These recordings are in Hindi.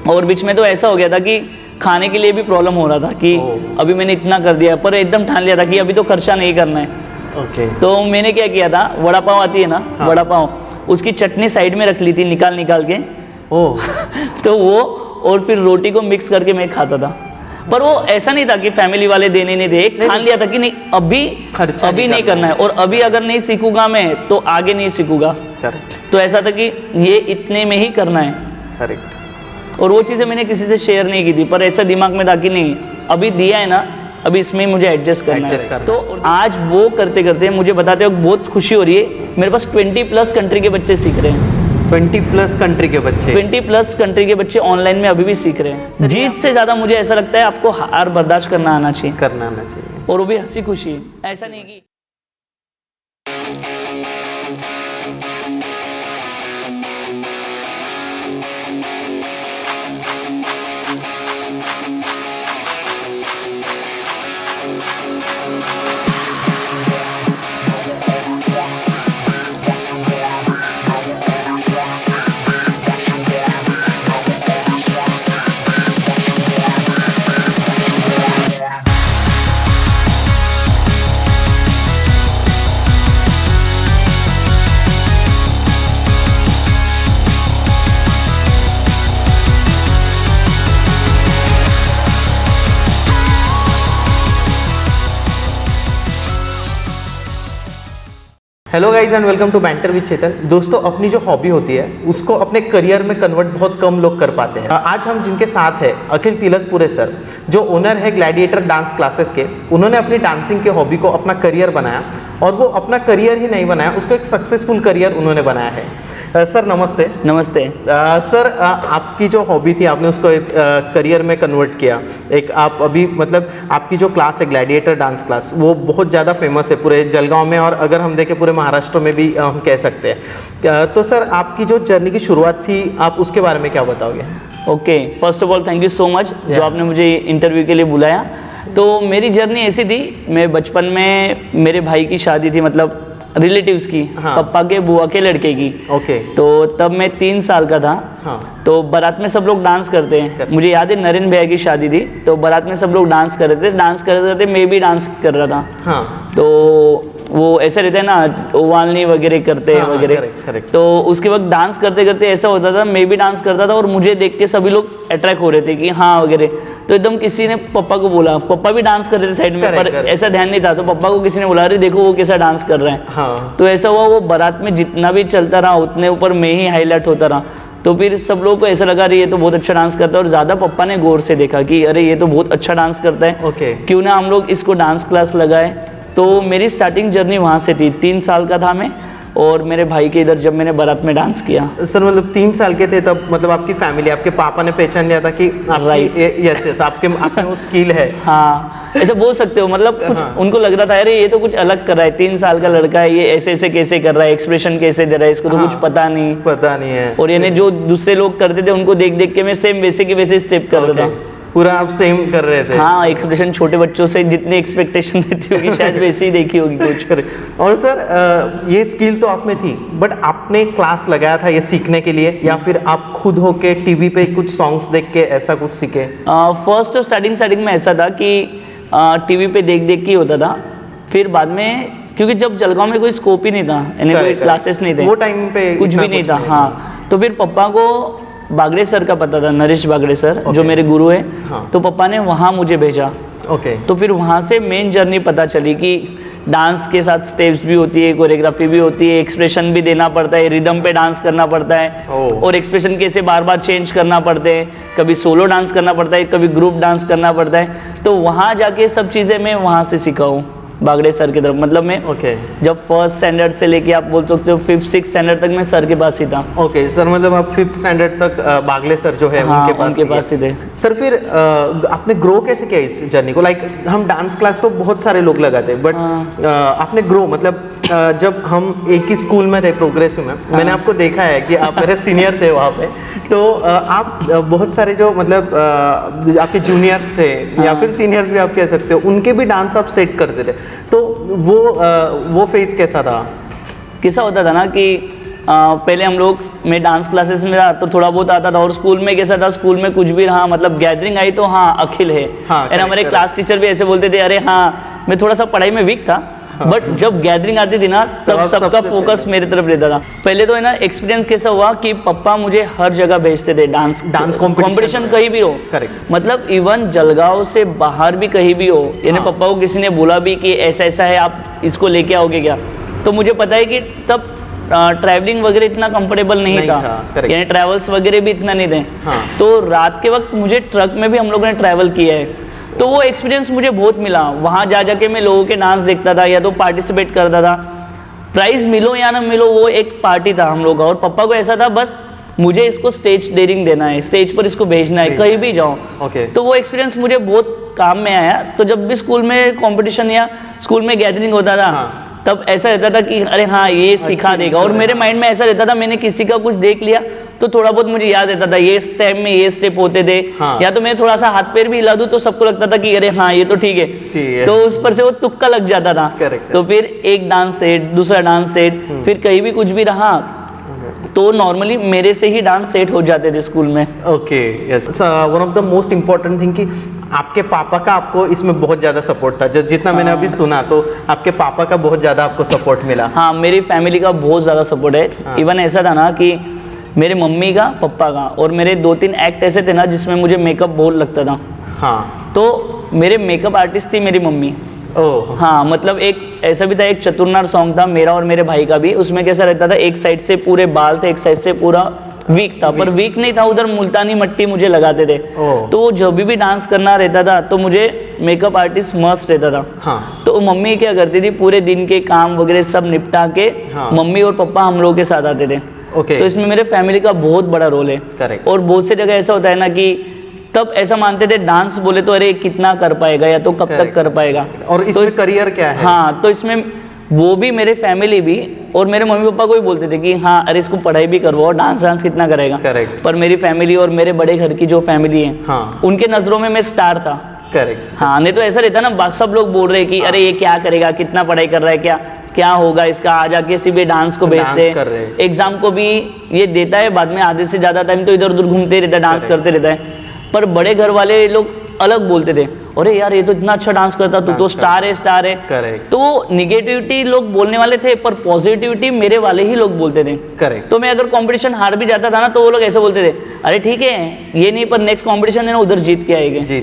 और बीच में तो ऐसा हो गया था कि खाने के लिए भी प्रॉब्लम हो रहा था कि अभी मैंने इतना कर दिया, पर एकदम ठान लिया था कि अभी तो खर्चा नहीं करना है। तो मैंने क्या किया था, वड़ा पाव आती है ना, वड़ा पाव, उसकी चटनी साइड में रख ली थी निकाल के। तो वो और फिर रोटी को मिक्स करके मैं खाता था। पर वो ऐसा नहीं था कि फैमिली वाले देने नहीं थे, एक ठान लिया था कि नहीं अभी नहीं करना है, और अभी अगर नहीं सीखूंगा मैं तो आगे नहीं सीखूंगा। तो ऐसा था कि ये इतने में ही करना है। और वो चीज़ें मैंने किसी से शेयर नहीं की थी, पर ऐसा दिमाग में था कि नहीं अभी दिया है ना, अभी इसमें मुझे एडजस्ट करना है। तो आज वो करते करते मुझे बताते हो बहुत खुशी हो रही है। मेरे पास 20+ कंट्री के बच्चे सीख रहे हैं। 20+ कंट्री के बच्चे 20+ कंट्री के बच्चे ऑनलाइन में अभी भी सीख रहे हैं। जीत से ज़्यादा मुझे ऐसा लगता है आपको हार बर्दाश्त करना आना चाहिए, और वो भी हंसी खुशी। ऐसा नहीं कि hello guys and welcome to banter with Chetan. दोस्तों, अपनी जो हॉबी होती है उसको अपने करियर में कन्वर्ट बहुत कम लोग कर पाते हैं। आज हम जिनके साथ हैं अखिल तिलकपुरे सर, जो ओनर है ग्लैडिएटर डांस क्लासेस के। उन्होंने अपनी डांसिंग के हॉबी को अपना करियर बनाया, और वो अपना करियर ही नहीं बनाया, उसको एक सक्सेसफुल करियर उन्होंने बनाया है। सर नमस्ते। नमस्ते। सर, आपकी जो हॉबी थी आपने उसको एक करियर में कन्वर्ट किया। एक आप अभी मतलब आपकी जो क्लास है ग्लैडिएटर डांस क्लास, वो बहुत ज़्यादा फेमस है पूरे जलगांव में, और अगर हम देखें पूरे महाराष्ट्र में भी हम कह सकते हैं। तो सर, आपकी जो जर्नी की शुरुआत थी आप उसके बारे में क्या बताओगे? Okay, first of all thank you so much जो आपने मुझे इंटरव्यू के लिए बुलाया। तो मेरी जर्नी ऐसी थी, मैं बचपन में मेरे भाई की शादी थी, मतलब रिलेटिव्स की, पापा के बुआ के लड़के की। तो तब मैं 3 साल का था। तो बारात में सब लोग डांस करते हैं। मुझे याद है नरेन भैया की शादी थी, तो बारात में सब लोग डांस कर रहे थे। डांस करते करते मैं भी डांस कर रहा था। तो वो ऐसे रहते हैं ना, ओवालनी वगैरह करते हैं वगैरह। तो उसके वक्त डांस करते करते ऐसा होता था, मैं भी डांस करता था और मुझे देख के सभी लोग अट्रैक्ट हो रहे थे कि हाँ वगैरह। तो एकदम किसी ने पापा को बोला, पापा भी डांस कर रहे थे साइड में, पर ऐसा ध्यान नहीं था। तो पापा को किसी ने बोला, अरे देखो वो कैसा डांस कर रहा है। तो ऐसा हुआ, वो बारात में जितना भी चलता रहा उतने ऊपर मैं ही हाईलाइट होता रहा। तो फिर सब लोगों को ऐसा लगा, अरे ये तो बहुत अच्छा डांस करता है। और ज़्यादा पापा ने गौर से देखा कि अरे ये तो बहुत अच्छा डांस करता है, क्यों ना हम लोग इसको डांस क्लास लगाए। तो मेरी स्टार्टिंग जर्नी वहाँ से थी। 3 साल का था मैं, और मेरे भाई के इधर जब मैंने बारात में डांस किया। सर मतलब 3 साल के थे तब, मतलब आपकी फैमिली, आपके पापा ने पहचान लिया था कि यस आपके वो स्किल है। हाँ, ऐसा बोल सकते हो। मतलब कुछ उनको लग रहा था, अरे ये तो कुछ अलग कर रहा है, 3 साल का लड़का है, ये ऐसे ऐसे कैसे कर रहा है, एक्सप्रेशन कैसे दे रहा है, इसको तो कुछ पता नहीं है। और यानी जो दूसरे लोग करते थे उनको देख देख के मैं सेम वैसे के वैसे स्टेप कर रहा था। पूरा आप सेम कर रहे थे? हाँ, एक्सप्रेशन छोटे बच्चों से जितनी एक्सपेक्टेशन रहती होगी शायद वैसे ही देखी होगी कुछ। और सर, ये स्किल तो आप में थी, बट आपने क्लास लगाया था ये सीखने के लिए, या फिर आप खुद होके टीवी पे कुछ सॉन्ग्स देख के ऐसा कुछ सीखे? फर्स्ट तो स्टार्टिंग में ऐसा था कि टीवी पे देख देख के ही होता था। फिर बाद में, क्योंकि जब जलगांव में कोई स्कोप ही नहीं था, यानी कोई क्लासेस नहीं थे, वो टाइम पे कुछ भी नहीं था। हाँ, तो फिर पापा को बागड़े सर का पता था, नरेश बागड़े सर, जो मेरे गुरु है। तो पापा ने वहाँ मुझे भेजा। तो फिर वहाँ से मेन जर्नी पता चली कि डांस के साथ स्टेप्स भी होती है, कोरियोग्राफी भी होती है, एक्सप्रेशन भी देना पड़ता है, रिदम पे डांस करना पड़ता है, और एक्सप्रेशन कैसे बार बार चेंज करना पड़ते हैं, कभी सोलो डांस करना पड़ता है, कभी ग्रुप डांस करना पड़ता है। तो वहाँ जाके सब चीज़ें मैं वहाँ से सीखा हूँ, बागड़े सर की तरफ। मतलब मैं जब 1st स्टैंडर्ड से लेके आप बोल सकते हो 5th 6th स्टैंडर्ड तक मैं सर के पास ही था। सर मतलब आप 5th स्टैंडर्ड तक बागले सर जो है उनके पास ही थे। सर फिर आपने ग्रो कैसे किया इस जर्नी को? लाइक हम डांस क्लास तो बहुत सारे लोग लगाते हैं, बट आपने ग्रो, मतलब जब हम एक ही स्कूल में थे प्रोग्रेसिव में, मैंने आपको देखा है कि आप मेरे सीनियर थे वहाँ पे। तो आप बहुत सारे जो मतलब आपके जूनियर्स थे या फिर सीनियर्स भी आप कह सकते हो, उनके भी डांस आप सेट करते थे। तो वो फेज कैसा था? कैसा होता था ना कि पहले हम लोग मैं डांस क्लासेस में था तो थोड़ा बहुत आता था, और स्कूल में कैसा था, स्कूल में कुछ भी रहा मतलब गैदरिंग आई तो हाँ अखिल है। और हमारे क्लास टीचर भी ऐसे बोलते थे, अरे हाँ मैं थोड़ा सा पढ़ाई में वीक था, बट जब गैदरिंग आती थी ना तब सबका फोकस मेरी तरफ रहता था। पहले तो है ना एक्सपीरियंस कैसा हुआ कि पापा मुझे हर जगह भेजते थे, डांस कंपटीशन कहीं भी हो, मतलब इवन जलगांव से बाहर भी कहीं भी हो, यानी पापा को किसी ने बोला भी कि ऐसा ऐसा है आप इसको लेके आओगे क्या, तो मुझे पता है कि तब ट्रैवलिंग वगैरह इतना कंफर्टेबल नहीं था, यानी ट्रैवल्स वगैरह भी इतना नहीं थे। तो रात के वक्त मुझे ट्रक में भी हम लोगों ने ट्रैवल किया है, तो वो एक्सपीरियंस मुझे बहुत मिला। वहाँ जा जाके मैं लोगों के डांस देखता था या तो पार्टिसिपेट करता था, प्राइज़ मिलो या ना मिलो वो एक पार्टी था हम लोग का। और पापा को ऐसा था बस मुझे इसको स्टेज डेयरिंग देना है, स्टेज पर इसको भेजना है, कहीं भी जाओ। तो वो एक्सपीरियंस मुझे बहुत काम में आया। तो जब भी स्कूल में कंपटीशन या स्कूल में गैदरिंग होता था तब ऐसा रहता था कि अरे हाँ ये सिखा देगा, और मेरे माइंड में ऐसा रहता था मैंने किसी का कुछ देख लिया तो थोड़ा बहुत मुझे याद रहता था ये स्टेप में ये स्टेप होते थे, या तो मैं थोड़ा सा हाथ पैर भी हिला दूं तो सबको लगता था कि अरे हाँ ये तो ठीक है, तो उस पर से वो तुक्का लग जाता था। तो फिर एक डांस सेट, दूसरा डांस सेट, फिर कहीं भी कुछ भी रहा तो नॉर्मली मेरे से ही डांस सेट हो जाते थे स्कूल में। Okay, yes. One of the most important thing कि आपके पापा का आपको इसमें बहुत ज़्यादा सपोर्ट था, जितना मैंने अभी सुना तो आपके पापा का बहुत ज़्यादा आपको सपोर्ट मिला। हाँ, मेरी फैमिली का बहुत ज़्यादा सपोर्ट है। इवन ऐसा था ना कि मेरे मम्मी का, पापा का, और मेरे 2-3 एक्ट ऐसे थे ना जिसमें मुझे मेकअप बहुत लगता था। हाँ, तो मेरे मेकअप आर्टिस्ट थी मेरी मम्मी। हाँ, मतलब एक ऐसा भी था, एक चतुरनार सॉन्ग था मेरा और मेरे भाई का भी, उसमें कैसा रहता था एक साइड से पूरे बाल थे, एक साइड से पूरा वीक था, पर वीक नहीं था, उधर मुल्तानी मट्टी मुझे लगाते थे। तो वो जब भी डांस करना रहता था तो मुझे मेकअप आर्टिस्ट मस्त रहता था। तो मम्मी क्या करती थी, पूरे दिन के काम वगैरह सब निपटा के मम्मी और पापा हम लोगों के साथ आते थे। तो इसमें मेरे फैमिली का बहुत बड़ा रोल है। और बहुत से जगह ऐसा होता है ना कि तब ऐसा मानते थे डांस बोले तो अरे कितना कर पाएगा या तो कब तक कर पाएगा, और इसमें करियर क्या है। हाँ, तो इसमें वो भी, मेरे फैमिली भी और मेरे मम्मी पापा को भी बोलते थे कि हाँ अरे इसको पढ़ाई भी करवाओ, डांस कितना करेगा। पर मेरी फैमिली और मेरे बड़े घर की जो फैमिली है उनके नज़रों में मैं स्टार था। हाँ, नहीं तो ऐसा रहता ना, सब लोग बोल रहे कि अरे ये क्या करेगा, कितना पढ़ाई कर रहा है, क्या होगा इसका, आ जाके सीधे डांस को भेजते, एग्जाम को भी ये देता है, बाद में आधे से ज़्यादा टाइम तो इधर उधर घूमते रहता है, डांस करते रहता है। पर बड़े घर वाले लोग अलग बोलते थे, अरे यार ये तो इतना अच्छा डांस करता, तू तो स्टार है। तो निगेटिविटी लोग बोलने वाले थे, पर पॉजिटिविटी मेरे वाले ही लोग बोलते थे। तो मैं अगर कंपटीशन हार भी जाता था ना तो वो लोग ऐसे बोलते थे, अरे ठीक है ये नहीं, पर नेक्स्ट कंपटीशन है ना उधर जीत के आएंगे।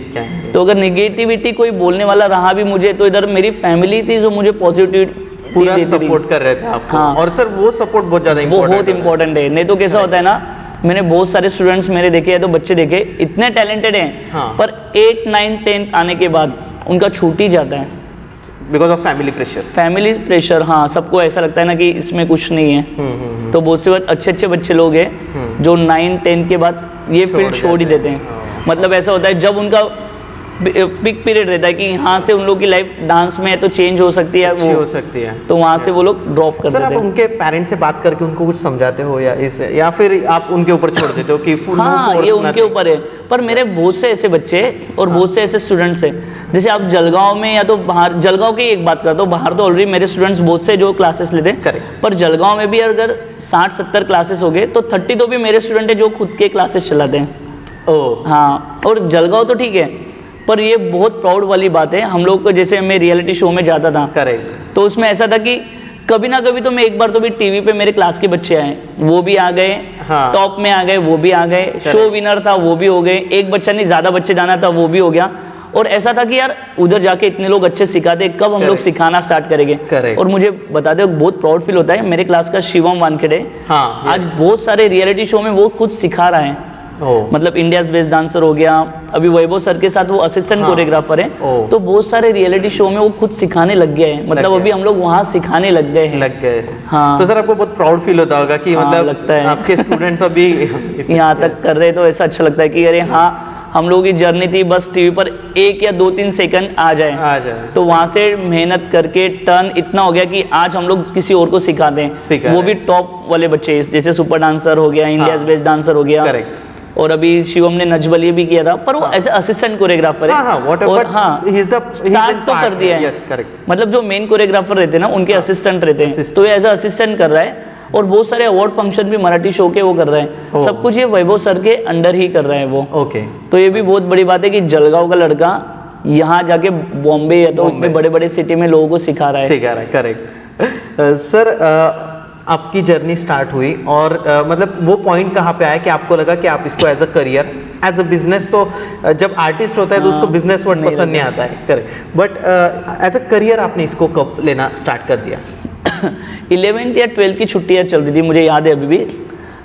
तो अगर निगेटिविटी कोई बोलने वाला रहा भी मुझे, तो इधर मेरी फैमिली थी जो मुझे पॉजिटिविटी पूरा सपोर्ट कर रहे थे आपको। और सर वो सपोर्ट बहुत ज़्यादा इम्पोर्टेंट है। नहीं तो कैसा होता है ना, मैंने बहुत सारे स्टूडेंट्स मेरे देखे हैं, तो बच्चे देखे इतने टैलेंटेड हैं, पर 8, 9, 10 आने के बाद उनका छूट ही जाता है बिकॉज ऑफ फैमिली प्रेशर। हाँ, सबको ऐसा लगता है ना कि इसमें कुछ नहीं है। तो बहुत से अच्छे अच्छे लोग हैं जो 9, 10 के बाद ये फील्ड छोड़ ही देते हैं। मतलब ऐसा होता है जब उनका पिक पीरियड रहता है कि यहाँ से उन लोगों की लाइफ डांस में है तो चेंज हो सकती है, वो हो सकती है, तो वहाँ से वो लोग ड्रॉप कर देते हैं। सर, आप उनके पेरेंट्स से बात करके उनको कुछ समझाते हो या फिर आप उनके ऊपर छोड़ देते हो कि हाँ ये उनके ऊपर है। पर मेरे बहुत से ऐसे बच्चे और बहुत से ऐसे स्टूडेंट्स हैं, जैसे आप जलगांव में या तो बाहर, जलगांव की एक बात करता हूँ, बाहर तो ऑलरेडी मेरे स्टूडेंट्स बहुत से जो क्लासेस लेते हैं, पर जलगांव में भी अगर 60-70 क्लासेस हो गए तो 30 तो भी मेरे स्टूडेंट है जो खुद के क्लासेस चलाते हैं। हाँ, और जलगांव तो ठीक है, पर ये बहुत प्राउड वाली बात है हम लोग को। जैसे मैं रियलिटी शो में जाता था, तो उसमें ऐसा था कि कभी ना कभी तो मैं एक बार तो भी टीवी पे मेरे क्लास के बच्चे आए, वो भी आ गए, टॉप में आ गए, वो भी आ गए, शो विनर था वो भी हो गए, एक बच्चा नहीं ज़्यादा बच्चे जाना था वो भी हो गया। और ऐसा था कि यार उधर जाके इतने लोग अच्छे सिखाते, कब हम लोग सिखाना स्टार्ट करेंगे। और मुझे बता दो बहुत प्राउड फील होता है, मेरे क्लास का शिवम वानखेड़े आज बहुत सारे रियलिटी शो में वो खुद सिखा रहा है। मतलब इंडियाज बेस्ट डांसर हो गया, अभी वैभव सर के साथ वो असिस्टेंट कोरियोग्राफर है, तो बहुत सारे रियलिटी शो में वो खुद सिखाने लग गए हैं। मतलब अभी हम लोग वहाँ सिखाने लग गए हैं। हाँ, तो सर आपको बहुत प्राउड फील होता होगा कि मतलब लगता है आपके स्टूडेंट्स अभी यहाँ तक कर रहे, तो ऐसा अच्छा लगता है कि अरे हाँ हम लोगों की जर्नी थी बस टीवी पर 1 या 2-3 सेकंड आ जाए, तो वहाँ से मेहनत करके टर्न इतना हो गया कि आज हम लोग किसी और को सिखाते हैं, वो भी टॉप वाले बच्चे, जैसे सुपर डांसर हो गया, इंडियाज बेस्ट डांसर हो गया, और अभी शिवम ने नजबलिए भी किया था, पर वो एज असिस्टेंट कोरियोग्राफर है। और स्टार्ट तो कर दिया है, मतलब जो मेन कोरियोग्राफर रहते हैं ना उनके असिस्टेंट रहते हैं, तो ये एज असिस्टेंट कर रहा है। और बहुत सारे अवार्ड फंक्शन भी मराठी शो के वो कर रहे हैं, सब कुछ ये वैभव सर के अंडर ही कर रहे हैं वो। ओके। तो ये भी बहुत बड़ी बात है कि जलगांव का लड़का यहाँ जाके बॉम्बे या तो इतने बड़े बड़े सिटी में लोगों को सिखा रहा है। करेक्ट। सर आपकी जर्नी स्टार्ट हुई और मतलब वो पॉइंट कहाँ पे आया कि आपको लगा कि आप इसको as a career, as a business, तो जब आर्टिस्ट होता है तो उसको बिजनेस वर्ड पसंद नहीं आता है, correct, but as a career आपने इसको कब लेना स्टार्ट कर दिया? 11th या 12th की छुट्टियाँ चलती थी, मुझे याद है अभी भी।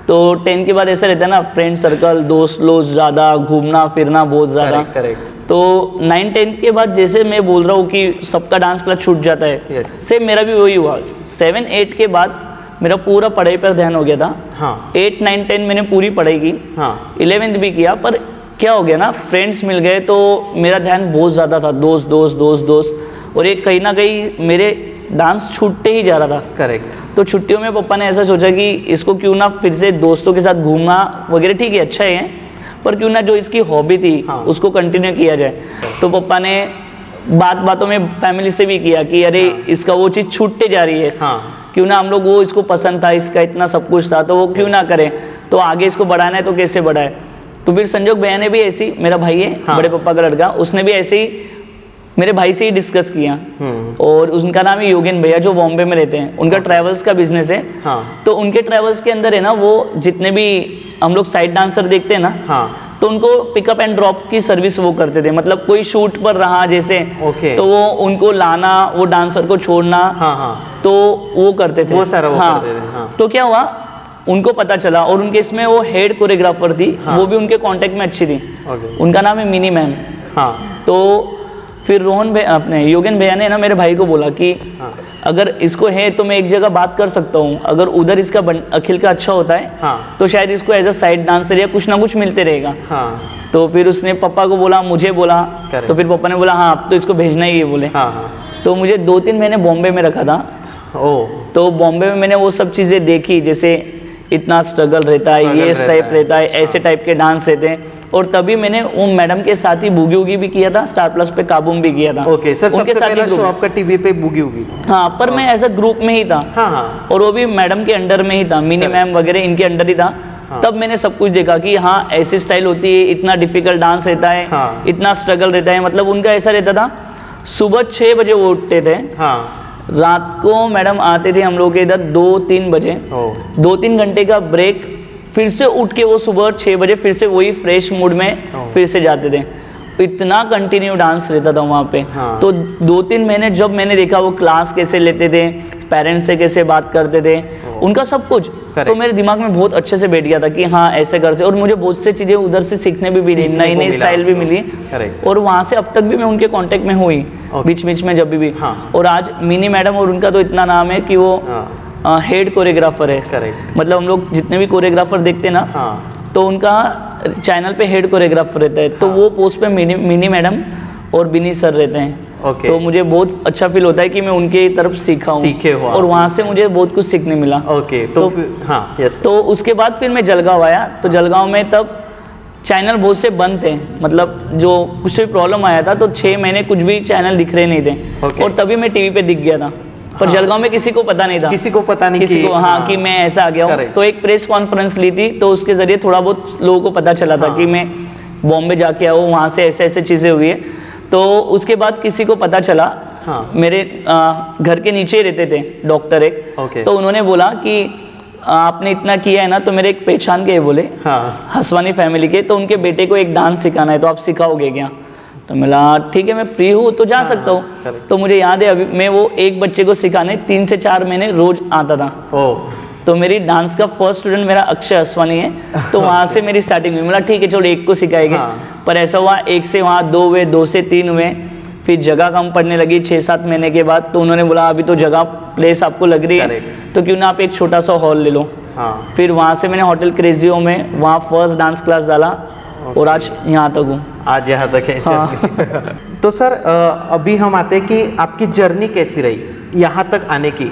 तो 10th के बाद ऐसा रहता है ना, फ्रेंड सर्कल, दोस्त लोग ज़्यादा, घूमना फिरना बहुत ज़्यादा। करेक्ट। तो 9-10 के बाद जैसे मैं बोल रहा हूँ कि सबका डांस क्लास छूट जाता है, सेम मेरा भी वही हुआ। 7-8 के बाद मेरा पूरा पढ़ाई पर ध्यान हो गया था। हाँ। 8, 9, 10 मैंने पूरी पढ़ाई की। हाँ। 11th भी किया, पर क्या हो गया ना, फ्रेंड्स मिल गए तो मेरा ध्यान बहुत ज़्यादा था, दोस्त दोस्त दोस्त दोस्त, और एक कहीं ना कहीं मेरे डांस छूटते ही जा रहा था। करेक्ट। तो छुट्टियों में पापा ने ऐसा सोचा कि इसको क्यों ना फिर से दोस्तों के साथ घूमना वगैरह, ठीक है अच्छा है, पर क्यों ना जो इसकी हॉबी थी उसको कंटिन्यू किया जाए। तो पापा ने बातों में फैमिली से भी किया कि अरे इसका वो चीज़ छूटते जा रही है, क्यों ना हम लोग, वो इसको पसंद था, इसका इतना सब कुछ था, तो वो क्यों ना करें, तो आगे इसको बढ़ाना है तो कैसे बढ़ाए। तो फिर संजोग भैया ने भी ऐसे ही, मेरा भाई है बड़े पापा का लड़का, उसने भी ऐसे ही मेरे भाई से ही डिस्कस किया। और उनका नाम है योगेन भैया, जो बॉम्बे में रहते हैं, उनका ट्रैवल्स का बिजनेस है। तो उनके ट्रैवल्स के अंदर है ना, वो जितने भी हम लोग साइड डांसर देखते हैं ना, तो उनको पिकअप एंड ड्रॉप की सर्विस वो करते थे। मतलब कोई शूट पर रहा जैसे, तो वो उनको लाना, वो डांसर को छोड़ना, तो वो करते थे, वो सारा वो करते थे। तो क्या हुआ, उनको पता चला, और उनके इसमें वो हेड कोरियोग्राफर थी, वो भी उनके कांटेक्ट में अच्छी थी, उनका नाम है मिनी मैम। तो फिर रोहन भैया, अपने योगेन भैया ने ना मेरे भाई को बोला कि अगर इसको है तो मैं एक जगह बात कर सकता हूँ, अगर उधर इसका अखिल का अच्छा होता है तो शायद इसको एज अ साइड डांसर या कुछ ना कुछ मिलते रहेगा। तो फिर उसने पापा को बोला, मुझे बोला, तो फिर पापा ने बोला हाँ अब तो इसको भेजना ही है बोले। तो मुझे 2-3 महीने बॉम्बे में रखा था। तो बॉम्बे में मैंने वो सब चीज़ें देखी, जैसे इतना स्ट्रगल रहता है, ये टाइप रहता है, ऐसे टाइप के डांस रहते हैं। और तभी मैंने वो मैडम के साथ ही बूगी वूगी भी किया था, स्टार प्लस पे काबूम भी किया था। ओके सर, सबसे पहला शो आपका टीवी पे बूगी वूगी था? हाँ, पर मैं ऐसा ग्रुप में ही था। और वो भी मैडम के अंडर में ही था, मिनी मैम वगैरह इनके अंडर ही था। तब मैंने सब कुछ देखा कि हाँ ऐसी स्टाइल होती है, इतना डिफिकल्ट डांस रहता है, इतना स्ट्रगल रहता है। मतलब उनका ऐसा रहता था, सुबह 6 बजे वो उठते थे, रात को मैडम आते थे हम लोग के इधर 2-3 बजे, 2-3 घंटे का ब्रेक, फिर से उठ के वो सुबह 6 बजे फिर से वही फ्रेश मूड में फिर से जाते थे। इतना कंटिन्यू डांस रहता था वहाँ पे। तो 2-3 महीने जब मैंने देखा वो क्लास कैसे लेते थे, पेरेंट्स से कैसे बात करते थे, उनका सब कुछ, तो मेरे दिमाग में बहुत अच्छे से बैठ गया था कि हाँ ऐसे करते। और मुझे बहुत से चीज़ें उधर से सीखने भी मिली, नई नई स्टाइल भी मिली। और वहाँ से अब तक भी मैं उनके कांटेक्ट में हुई, बीच बीच में जब भी। और आज मिनी मैडम, और उनका तो इतना नाम है कि वो हेड कोरियोग्राफर है। मतलब हम लोग जितने भी कोरियोग्राफर देखते हैं ना, तो उनका चैनल पे हेड कोरियोग्राफर रहता है। तो वो पोस्ट पे मिनी मैडम और बिनी सर रहते हैं। तो मुझे बहुत अच्छा फील होता है कि मैं उनके तरफ सीखा हूँ, और वहाँ से मुझे बहुत कुछ सीखने मिला। तो उसके बाद फिर मैं जलगांव आया। तो जलगांव में तब चैनल बहुत से बंद थे, मतलब जो कुछ भी प्रॉब्लम आया था, तो 6 महीने कुछ भी चैनल दिख रहे नहीं थे। और तभी मैं टीवी पे दिख गया था, पर जलगांव में किसी को पता नहीं था, किसी को कि मैं ऐसा आ गया हूँ। तो एक प्रेस कॉन्फ्रेंस ली थी, तो उसके जरिए थोड़ा बहुत लोगों को पता चला था कि मैं बॉम्बे जाके आया हूँ, वहाँ से ऐसे ऐसे चीज़ें हुई है। तो उसके बाद किसी को पता चला, मेरे घर के नीचे ही रहते थे डॉक्टर एक, तो उन्होंने बोला कि आपने इतना किया है ना, तो मेरे एक पहचान के बोले, हसवानी फैमिली के, तो उनके बेटे को एक डांस सिखाना है, तो आप सिखाओगे क्या? तो मैं ठीक है, मैं फ्री हूँ तो जा सकता हूँ। तो मुझे याद है अभी मैं वो एक बच्चे को सिखाने 3 से 4 महीने रोज आता था। तो मेरी डांस का फर्स्ट स्टूडेंट मेरा अक्षय हसवानी है। तो वहाँ से मेरी स्टार्टिंग हुई। मतलब ठीक है चलो एक को सिखाएंगे। पर ऐसा हुआ, 1 से वहाँ 2 हुए, 2 से 3 हुए, फिर जगह कम पड़ने लगी 6-7 महीने के बाद। तो उन्होंने बोला अभी तो जगह प्लेस आपको लग रही है, तो क्यों ना आप एक छोटा सा हॉल ले लो। फिर वहाँ से मैंने होटल क्रेजियो में वहाँ फर्स्ट डांस क्लास डाला, और आज यहाँ तक हूँ। आज यहाँ तक है। तो सर अभी हम आते हैं कि आपकी जर्नी कैसी रही यहाँ तक आने की।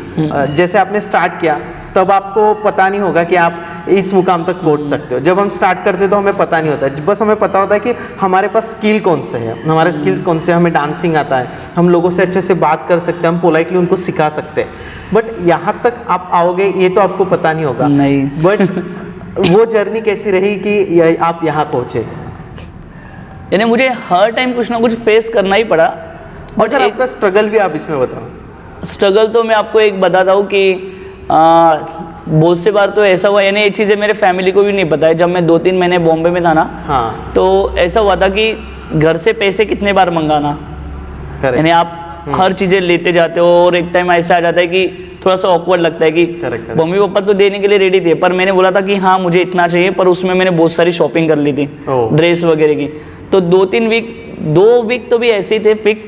जैसे आपने स्टार्ट किया तब आपको पता नहीं होगा कि आप इस मुकाम तक पहुंच सकते हो। जब हम स्टार्ट करते तो हमें पता नहीं होता, बस हमें पता होता है कि हमारे पास स्किल कौन से है, हमारे स्किल्स कौन से, हमें डांसिंग आता है, हम लोगों से अच्छे से बात कर सकते हैं, हम पोलाइटली उनको सिखा सकते हैं। बट यहाँ तक आप आओगे ये तो आपको पता नहीं होगा। नहीं। बट वो जर्नी कैसी रही कि आप यहाँ पहुँचे? यानी मुझे हर टाइम कुछ ना कुछ फेस करना ही पड़ा। और सर आपका स्ट्रगल भी आप इसमें बताओ। स्ट्रगल तो मैं आपको एक बताता हूँ कि बहुत से बार तो ऐसा हुआ, यानी ये चीज़ें मेरे फैमिली को भी नहीं पता है। जब मैं 2-3 महीने बॉम्बे में था ना, हाँ, तो ऐसा हुआ था कि घर से पैसे कितने बार मंगाना, यानी आप हर चीज़ें लेते जाते हो और एक टाइम ऐसा आ जाता है कि थोड़ा सा ऑकवर्ड लगता है कि मम्मी पापा तो देने के लिए रेडी थे, पर मैंने बोला था कि हाँ मुझे इतना चाहिए, पर उसमें मैंने बहुत सारी शॉपिंग कर ली थी, ड्रेस वगैरह की। तो 2 वीक तो भी ऐसे ही थे फिक्स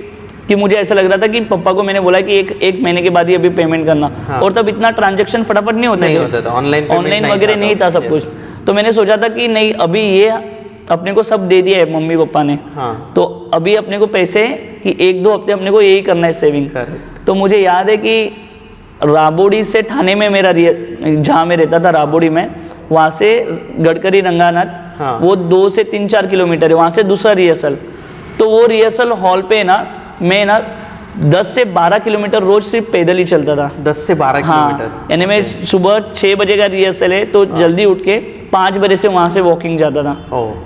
कि मुझे ऐसा लग रहा था कि पापा को मैंने बोला कि एक महीने के बाद ही अभी पेमेंट करना। हाँ। और तब इतना ट्रांजैक्शन फटाफट नहीं होता था, ऑनलाइन वगैरह नहीं था सब कुछ। तो मैंने सोचा था कि नहीं, अभी ये अपने को सब दे दिया है मम्मी पापा ने, हाँ, तो अभी अपने को पैसे कि 1-2 हफ्ते अपने को यही करना है सेविंग। तो मुझे याद है कि राबोड़ी से ठाणे में मेरा जहाँ मैं रहता था राबोड़ी में, वहाँ से गडकरी रंगानाथ, हाँ, वो 2 से 3-4 किलोमीटर है, वहाँ से दूसरा रिहर्सल। तो वो रिहर्सल हॉल पे ना मैं ना 10 से 12 किलोमीटर रोज सिर्फ पैदल ही चलता था। 10 से 12 किलोमीटर, यानी मैं सुबह 6 बजे का रिहर्सल है तो जल्दी उठ के 5 बजे से वहाँ से वॉकिंग जाता था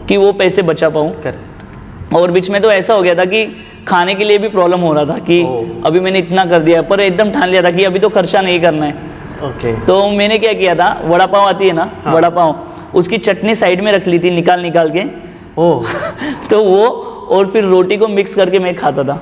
कि वो पैसे बचा पाऊँ। और बीच में तो ऐसा हो गया था कि खाने के लिए भी प्रॉब्लम हो रहा था कि अभी मैंने इतना कर दिया, पर एकदम ठान लिया था कि अभी तो खर्चा नहीं करना है। तो मैंने क्या किया था, वड़ा पाव आती है ना, हाँ, वड़ा पाव, उसकी चटनी साइड में रख ली थी निकाल के तो वो और फिर रोटी को मिक्स करके मैं खाता था।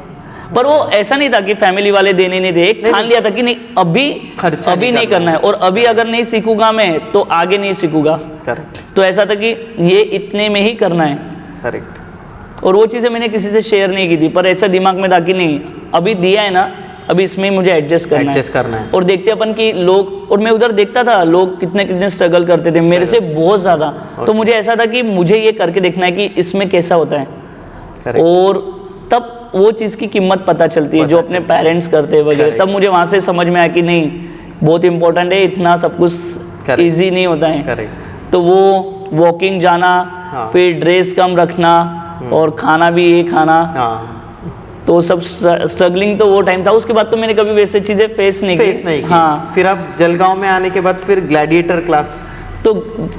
पर वो ऐसा नहीं था कि फैमिली वाले देने नहीं थे, एक ठान लिया था कि नहीं अभी नहीं करना है, और अभी अगर नहीं सीखूंगा मैं तो आगे नहीं सीखूंगा। करेक्ट। तो ऐसा था कि ये इतने में ही करना है। करेक्ट। और वो चीज़ें मैंने किसी से शेयर नहीं की थी, पर ऐसा दिमाग में था कि नहीं अभी दिया है ना, अभी इसमें मुझे एडजस्ट करना है। और देखते अपन कि लोग, और मैं उधर देखता था लोग कितने स्ट्रगल करते थे मेरे से बहुत ज़्यादा। तो मुझे ऐसा था कि मुझे ये करके देखना है कि इसमें कैसा होता है। और तब वो चीज़ की कीमत पता चलती है जो अपने पेरेंट्स करते वगैरह। तब मुझे वहाँ से समझ में आया कि नहीं बहुत इंपॉर्टेंट है, इतना सब कुछ इजी नहीं होता है। तो वो वॉकिंग जाना, हाँ, फिर ड्रेस कम रखना और खाना भी ये खाना, हाँ, तो सब स्ट्रगलिंग तो वो टाइम था। उसके बाद तो मैंने कभी वैसे चीज़ें फेस नहीं की। हाँ, फिर अब जलगांव में आने के बाद फिर ग्लैडिएटर क्लास, तो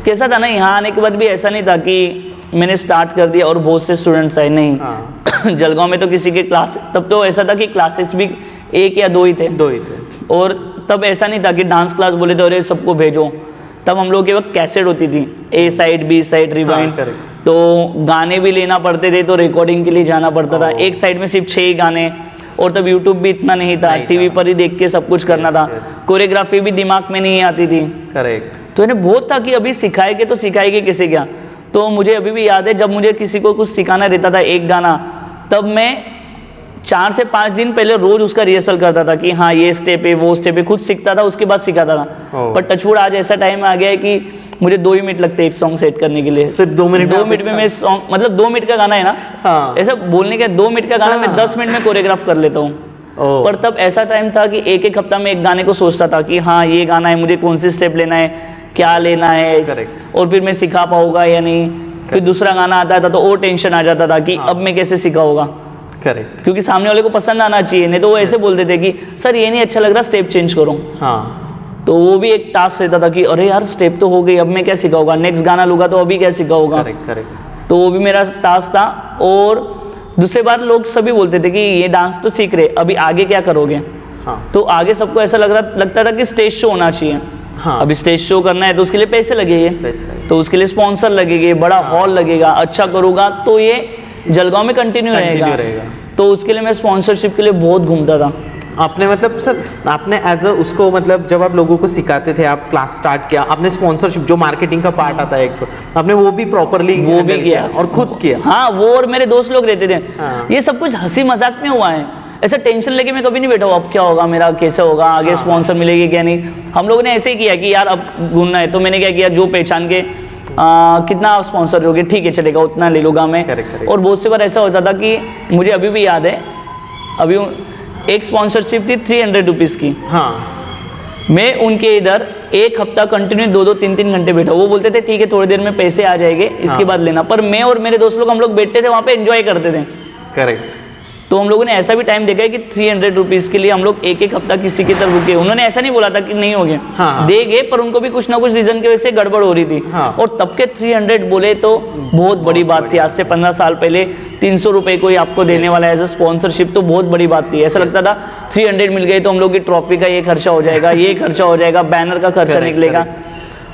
कैसा था ना, यहाँ आने के बाद भी ऐसा नहीं था कि मैंने स्टार्ट कर दिया और बहुत से स्टूडेंट्स आए, नहीं। हाँ। जलगांव में तो किसी के क्लास, तब तो ऐसा था कि क्लासेस भी 1 या 2 ही थे। और तब ऐसा नहीं था कि डांस क्लास बोले तो अरे सबको भेजो। तब हम लोग के वक्त कैसेट होती थी, A side B side rewind, हाँ, तो गाने भी लेना पड़ते थे, तो रिकॉर्डिंग के लिए जाना पड़ता था। एक साइड में सिर्फ 6 ही गाने, और तब यूट्यूब भी इतना नहीं था, टीवी पर ही देख के सब कुछ करना था। कोरियोग्राफी भी दिमाग में नहीं आती थी। करेक्ट। तो इन्हें बहुत था कि अभी सिखाएंगे तो सिखाएंगे किसे क्या। तो मुझे अभी भी याद है जब मुझे किसी को कुछ सिखाना रहता था एक गाना, तब मैं 4 से 5 दिन पहले रोज उसका रिहर्सल करता था कि हाँ ये स्टेप है वो स्टेप है, खुद सीखता था, उसके बाद सिखाता था। पर टचवुड आज ऐसा टाइम आ गया है कि मुझे 2 ही मिनट लगते हैं एक सॉन्ग सेट करने के लिए। सिर्फ 2 मिनट में मैं सॉन्ग, मतलब 2 मिनट का गाना है ना, हाँ, ऐसा बोलने का 2 मिनट का गाना, हाँ, मैं 10 मिनट में कोरियोग्राफ कर लेता हूँ। पर तब ऐसा टाइम था कि एक हफ्ता में एक गाने को सोचता था कि हाँ ये गाना है, मुझे कौन सी स्टेप लेना है, क्या लेना है, और फिर मैं सिखा पाऊंगा या नहीं। फिर दूसरा गाना आता था तो और टेंशन आ जाता था कि हाँ, अब मैं कैसे सिखाऊंगा। करेक्ट। क्योंकि सामने वाले को पसंद आना चाहिए, नहीं तो वो ऐसे बोल देते कि सर ये नहीं अच्छा लग रहा, स्टेप चेंज करो। हाँ। तो वो भी एक टास्क रहता था कि अरे यार स्टेप तो हो गई, अब मैं क्या सिखाऊंगा, नेक्स्ट गाना लूंगा तो अभी क्या सिखाऊंगा। तो वो भी मेरा टास्क था। और दूसरी बार लोग सभी बोलते थे कि ये डांस तो सीख रहे, अभी आगे क्या करोगे। हाँ। तो आगे सबको ऐसा लगता था कि स्टेज शो होना चाहिए। हाँ। अभी स्टेज शो करना है तो उसके लिए पैसे लगेंगे, तो उसके लिए स्पॉन्सर लगेंगे, बड़ा हॉल लगेगा, अच्छा करूँगा तो ये जलगांव में कंटिन्यू रहेगा। तो उसके लिए मैं स्पॉन्सरशिप के लिए बहुत घूमता था। आपने मतलब सर आपने एज अ उसको मतलब जब आप लोगों को सिखाते थे, आप क्लास स्टार्ट किया, आपने स्पॉन्सरशिप जो मार्केटिंग का पार्ट आता है एक, तो आपने वो भी प्रॉपरली वो भी किया और खुद किया। हाँ, वो और मेरे दोस्त लोग रहते थे। हाँ। ये सब कुछ हंसी मजाक में हुआ है, ऐसा टेंशन लेके मैं कभी नहीं बैठा हूँ अब क्या होगा मेरा, कैसे होगा आगे, स्पॉन्सर मिलेगी क्या नहीं। हम लोगों ने ऐसे ही किया कि यार अब घूमना है, तो मैंने क्या किया, जो पहचान के कितना स्पॉन्सर दोगे, ठीक है चलेगा उतना ले लूँगा मैं। और बहुत से बार ऐसा होता था कि मुझे अभी भी याद है, अभी एक स्पॉन्सरशिप थी 300 रुपीज़ की। हाँ। मैं उनके इधर एक हफ्ता कंटिन्यू 2-2 3-3 घंटे बैठा। वो बोलते थे ठीक है थोड़ी देर में पैसे आ जाएंगे, इसके बाद लेना। पर मैं और मेरे दोस्त लोग हम लोग बैठते थे वहाँ पे, एंजॉय करते थे। करेक्ट। तो हम लोगों ने ऐसा भी टाइम देखा है कि 300 रुपीज़ के लिए हम लोग एक हफ्ता किसी की तरफ रुके। उन्होंने ऐसा नहीं बोला था कि नहीं हो गए, दे गए, पर उनको भी कुछ ना कुछ रीजन की वजह से गड़बड़ हो रही थी। और तब के 300 बोले तो बहुत बड़ी बात थी। आज से 15 साल पहले 300 रुपये कोई आपको देने वाला एज ए स्पॉन्सरशिप तो बहुत बड़ी बात थी। ऐसा लगता था 300 मिल गए तो हम लोग की ट्रॉफी का ये खर्चा हो जाएगा, ये खर्चा हो जाएगा, बैनर का खर्चा निकलेगा।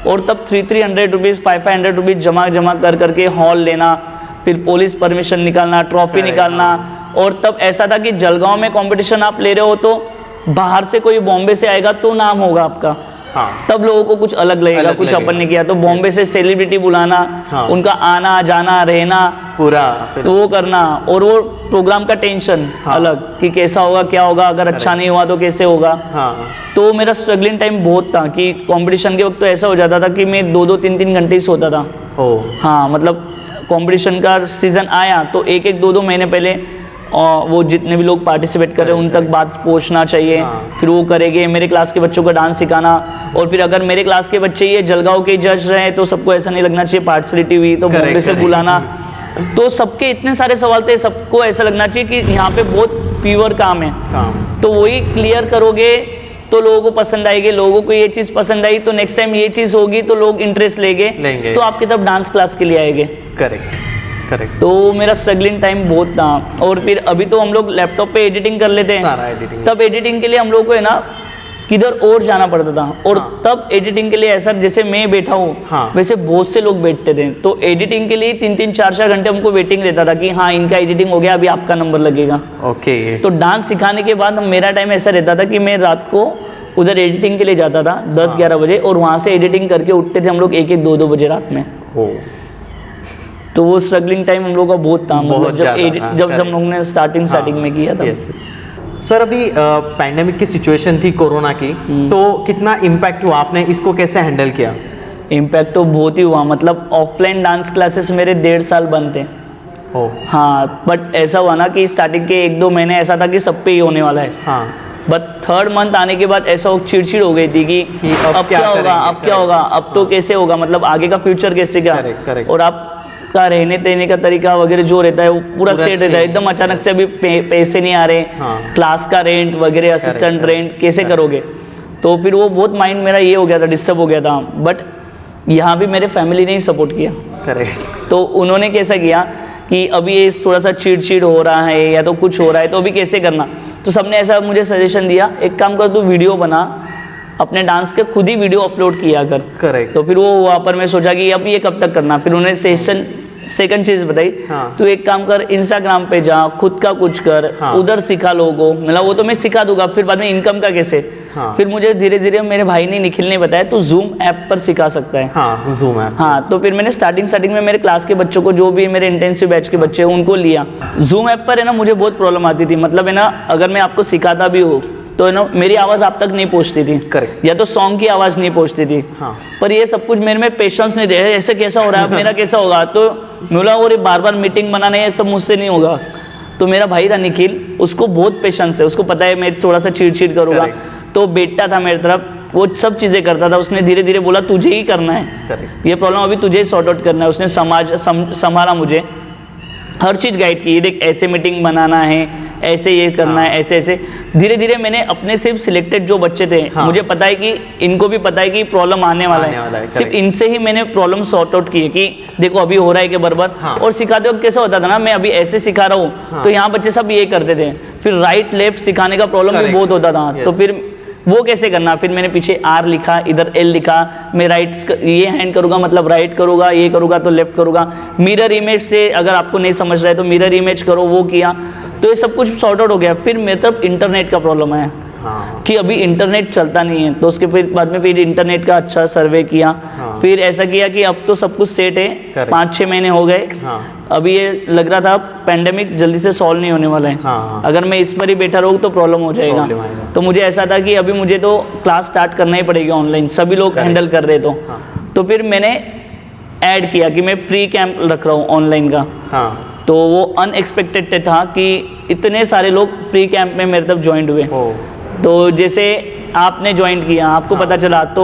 और तब 300 रुपीज़ 500 रुपीज़ जमा कर करके हॉल लेना, फिर पुलिस परमिशन निकालना, ट्रॉफी निकालना। और तब ऐसा था कि जलगांव में कंपटीशन आप ले रहे हो तो बाहर से कोई बॉम्बे से आएगा तो नाम होगा आपका। तब लोगों को कुछ अलग लगेगा, कुछ अपन ने किया तो बॉम्बे से सेलिब्रिटी बुलाना, उनका आना जाना रहना पूरा, तो वो करना, और वो प्रोग्राम का टेंशन अलग कि कैसा होगा, क्या होगा, अगर अच्छा नहीं हुआ तो कैसे होगा। तो मेरा स्ट्रगलिंग टाइम बहुत था कि कंपटीशन के वक्त तो ऐसा हो जाता था कि मैं 2-2 3-3 घंटे ही सोता था। हाँ, मतलब कंपटीशन का सीजन आया तो 1-1 2-2 महीने पहले वो जितने भी लोग पार्टिसिपेट कर रहे हैं उन तक बात पहुंचना चाहिए। फिर वो करेंगे, मेरे क्लास के बच्चों को डांस सिखाना। और फिर अगर मेरे क्लास के बच्चे ये जलगांव के जज रहे तो सबको ऐसा नहीं लगना चाहिए पार्टिसिपेटिव हुई तो बॉम्बे से बुलाना। तो सबके इतने सारे सवाल थे, सबको ऐसा लगना चाहिए कि यहाँ पे बहुत प्योर काम है। तो वही क्लियर करोगे तो लोगों को पसंद आएगी, लोगों को ये चीज़ पसंद आई तो नेक्स्ट टाइम ये चीज़ होगी तो लोग इंटरेस्ट लेंगे तो आपकी तरफ डांस क्लास के लिए आएंगे। करेक्ट। तो मेरा स्ट्रगलिंग टाइम बहुत था। और फिर अभी तो हम लोग लैपटॉप पे एडिटिंग कर लेते हैं, तब एडिटिंग के लिए हम लोग को है ना किधर और जाना पड़ता था। और तब एडिटिंग के लिए ऐसा जैसे मैं बैठा हूँ वैसे बहुत से लोग बैठते थे। तो एडिटिंग के लिए 3-3 4-4 घंटे हमको वेटिंग रहता था कि हाँ इनका एडिटिंग हो गया, अभी आपका नंबर लगेगा। तो डांस सिखाने के बाद मेरा टाइम ऐसा रहता था कि मैं रात को उधर एडिटिंग के लिए जाता था 10-11 बजे, और वहाँ से एडिटिंग करके उठते थे हम लोग 1-1 2-2 बजे रात में। तो वो स्ट्रगलिंग टाइम हम लोग का बहुत था, मतलब जब हम लोग ने स्टार्टिंग में किया था। सर अभी पैंडेमिक की सिचुएशन थी कोरोना की, तो कितना इम्पैक्ट हुआ, आपने इसको कैसे हैंडल किया? इम्पैक्ट तो बहुत ही हुआ, मतलब ऑफलाइन डांस क्लासेस मेरे 1.5 साल बंद थे। हाँ, बट ऐसा हुआ ना कि स्टार्टिंग के 1-2 महीने ऐसा था कि सब पे ही होने वाला है। बट 3rd मंथ आने के बाद ऐसा चिड़चिड़ हो गई थी कि अब क्या होगा, अब क्या होगा, अब तो कैसे होगा, मतलब आगे का फ्यूचर कैसे क्या। और आप का रहने देने का तरीका वगैरह जो रहता है वो पूरा सेट रहता है। एकदम अचानक से अभी पैसे नहीं आ रहे, क्लास का रेंट वगैरह, असिस्टेंट रेंट कैसे करोगे। तो फिर वो बहुत माइंड मेरा ये हो गया था, डिस्टर्ब हो गया था। बट यहाँ भी मेरे फैमिली ने ही सपोर्ट किया। तो उन्होंने कैसा किया कि अभी ये थोड़ा सा चिड़चिड़ हो रहा है या तो कुछ हो रहा है तो अभी कैसे करना। तो सबने ऐसा मुझे सजेशन दिया, एक काम कर तू वीडियो बना, अपने डांस के खुद ही वीडियो अपलोड किया कर। तो फिर वो वहाँ पर मैं सोचा कि अब ये कब तक करना। फिर उन्होंने सेकंड चीज बताई, तू एक काम कर, इंस्टाग्राम पे जा, खुद का कुछ कर, उधर सिखा लोगों को। मतलब वो तो मैं सिखा दूंगा, फिर बाद में इनकम का कैसे। फिर मुझे धीरे धीरे मेरे भाई ने, निखिल ने बताया तू जूम ऐप पर सिखा सकता है। Zoom app. तो फिर मैंने स्टार्टिंग में मेरे क्लास के बच्चों को, जो भी मेरे इंटेंसिव बैच के बच्चे उनको लिया। जूम ऐप पर है ना मुझे बहुत प्रॉब्लम आती थी, मतलब है ना अगर मैं आपको सिखाता भी हूँ तो ना मेरी आवाज़ आप तक नहीं पहुँचती थी, या तो सॉन्ग की आवाज़ नहीं पहुँचती थी। पर ये सब कुछ मेरे में पेशेंस नहीं थे, ऐसे कैसा हो रहा है, मेरा कैसा होगा। तो बोला और बार बार मीटिंग बनाना ये सब मुझसे नहीं होगा। तो मेरा भाई था निखिल, उसको बहुत पेशेंस है, उसको पता है मैं थोड़ा सा चिड़चिड़ करूँगा। तो बेटा था मेरी तरफ, वो सब चीज़ें करता था। उसने धीरे धीरे बोला तुझे ही करना है, ये प्रॉब्लम अभी तुझे ही सॉर्ट आउट करना है। उसने संभाला मुझे, हर चीज़ गाइड की। ये देख ऐसे मीटिंग बनाना है, ऐसे ये करना है, ऐसे ऐसे। धीरे धीरे मैंने अपने सिर्फ सिलेक्टेड जो बच्चे थे, मुझे पता है कि इनको भी पता है कि प्रॉब्लम आने वाला है, सिर्फ इनसे ही मैंने प्रॉब्लम सॉर्ट आउट की है कि देखो अभी हो रहा है कि बराबर। और सिखाते वक्त कैसा होता था ना, मैं अभी ऐसे सिखा रहा हूँ तो यहाँ बच्चे सब ये करते थे, फिर राइट लेफ्ट सिखाने का प्रॉब्लम भी बहुत होता था। तो फिर वो कैसे करना, फिर मैंने पीछे R लिखा, इधर L लिखा, मैं राइट ये हैंड करूँगा मतलब राइट करूँगा, ये करूँगा तो लेफ्ट करूँगा। मिरर इमेज से अगर आपको नहीं समझ रहा है तो मिरर इमेज करो, वो किया। तो ये सब कुछ सॉर्ट आउट हो गया। फिर मेरे तरफ इंटरनेट का प्रॉब्लम आया कि अभी इंटरनेट चलता नहीं है। तो उसके फिर बाद में फिर इंटरनेट का अच्छा सर्वे किया। फिर ऐसा किया कि अब तो सब कुछ सेट है, 5-6 महीने हो गए। अभी ये लग रहा था पैंडेमिक जल्दी से सॉल्व नहीं होने वाला है, अगर मैं इस पर ही बैठा रहूँ तो प्रॉब्लम हो जाएगा। तो मुझे ऐसा था कि अभी मुझे तो क्लास स्टार्ट करना ही पड़ेगी ऑनलाइन, सभी लोग हैंडल कर रहे। तो फिर मैंने ऐड किया कि मैं फ्री कैंप रख रहा हूँ ऑनलाइन का। तो वो अनएक्सपेक्टेड था कि इतने सारे लोग फ्री कैंप में मेरे तरफ ज्वाइन हुए। तो जैसे आपने ज्वाइन किया, आपको पता चला, तो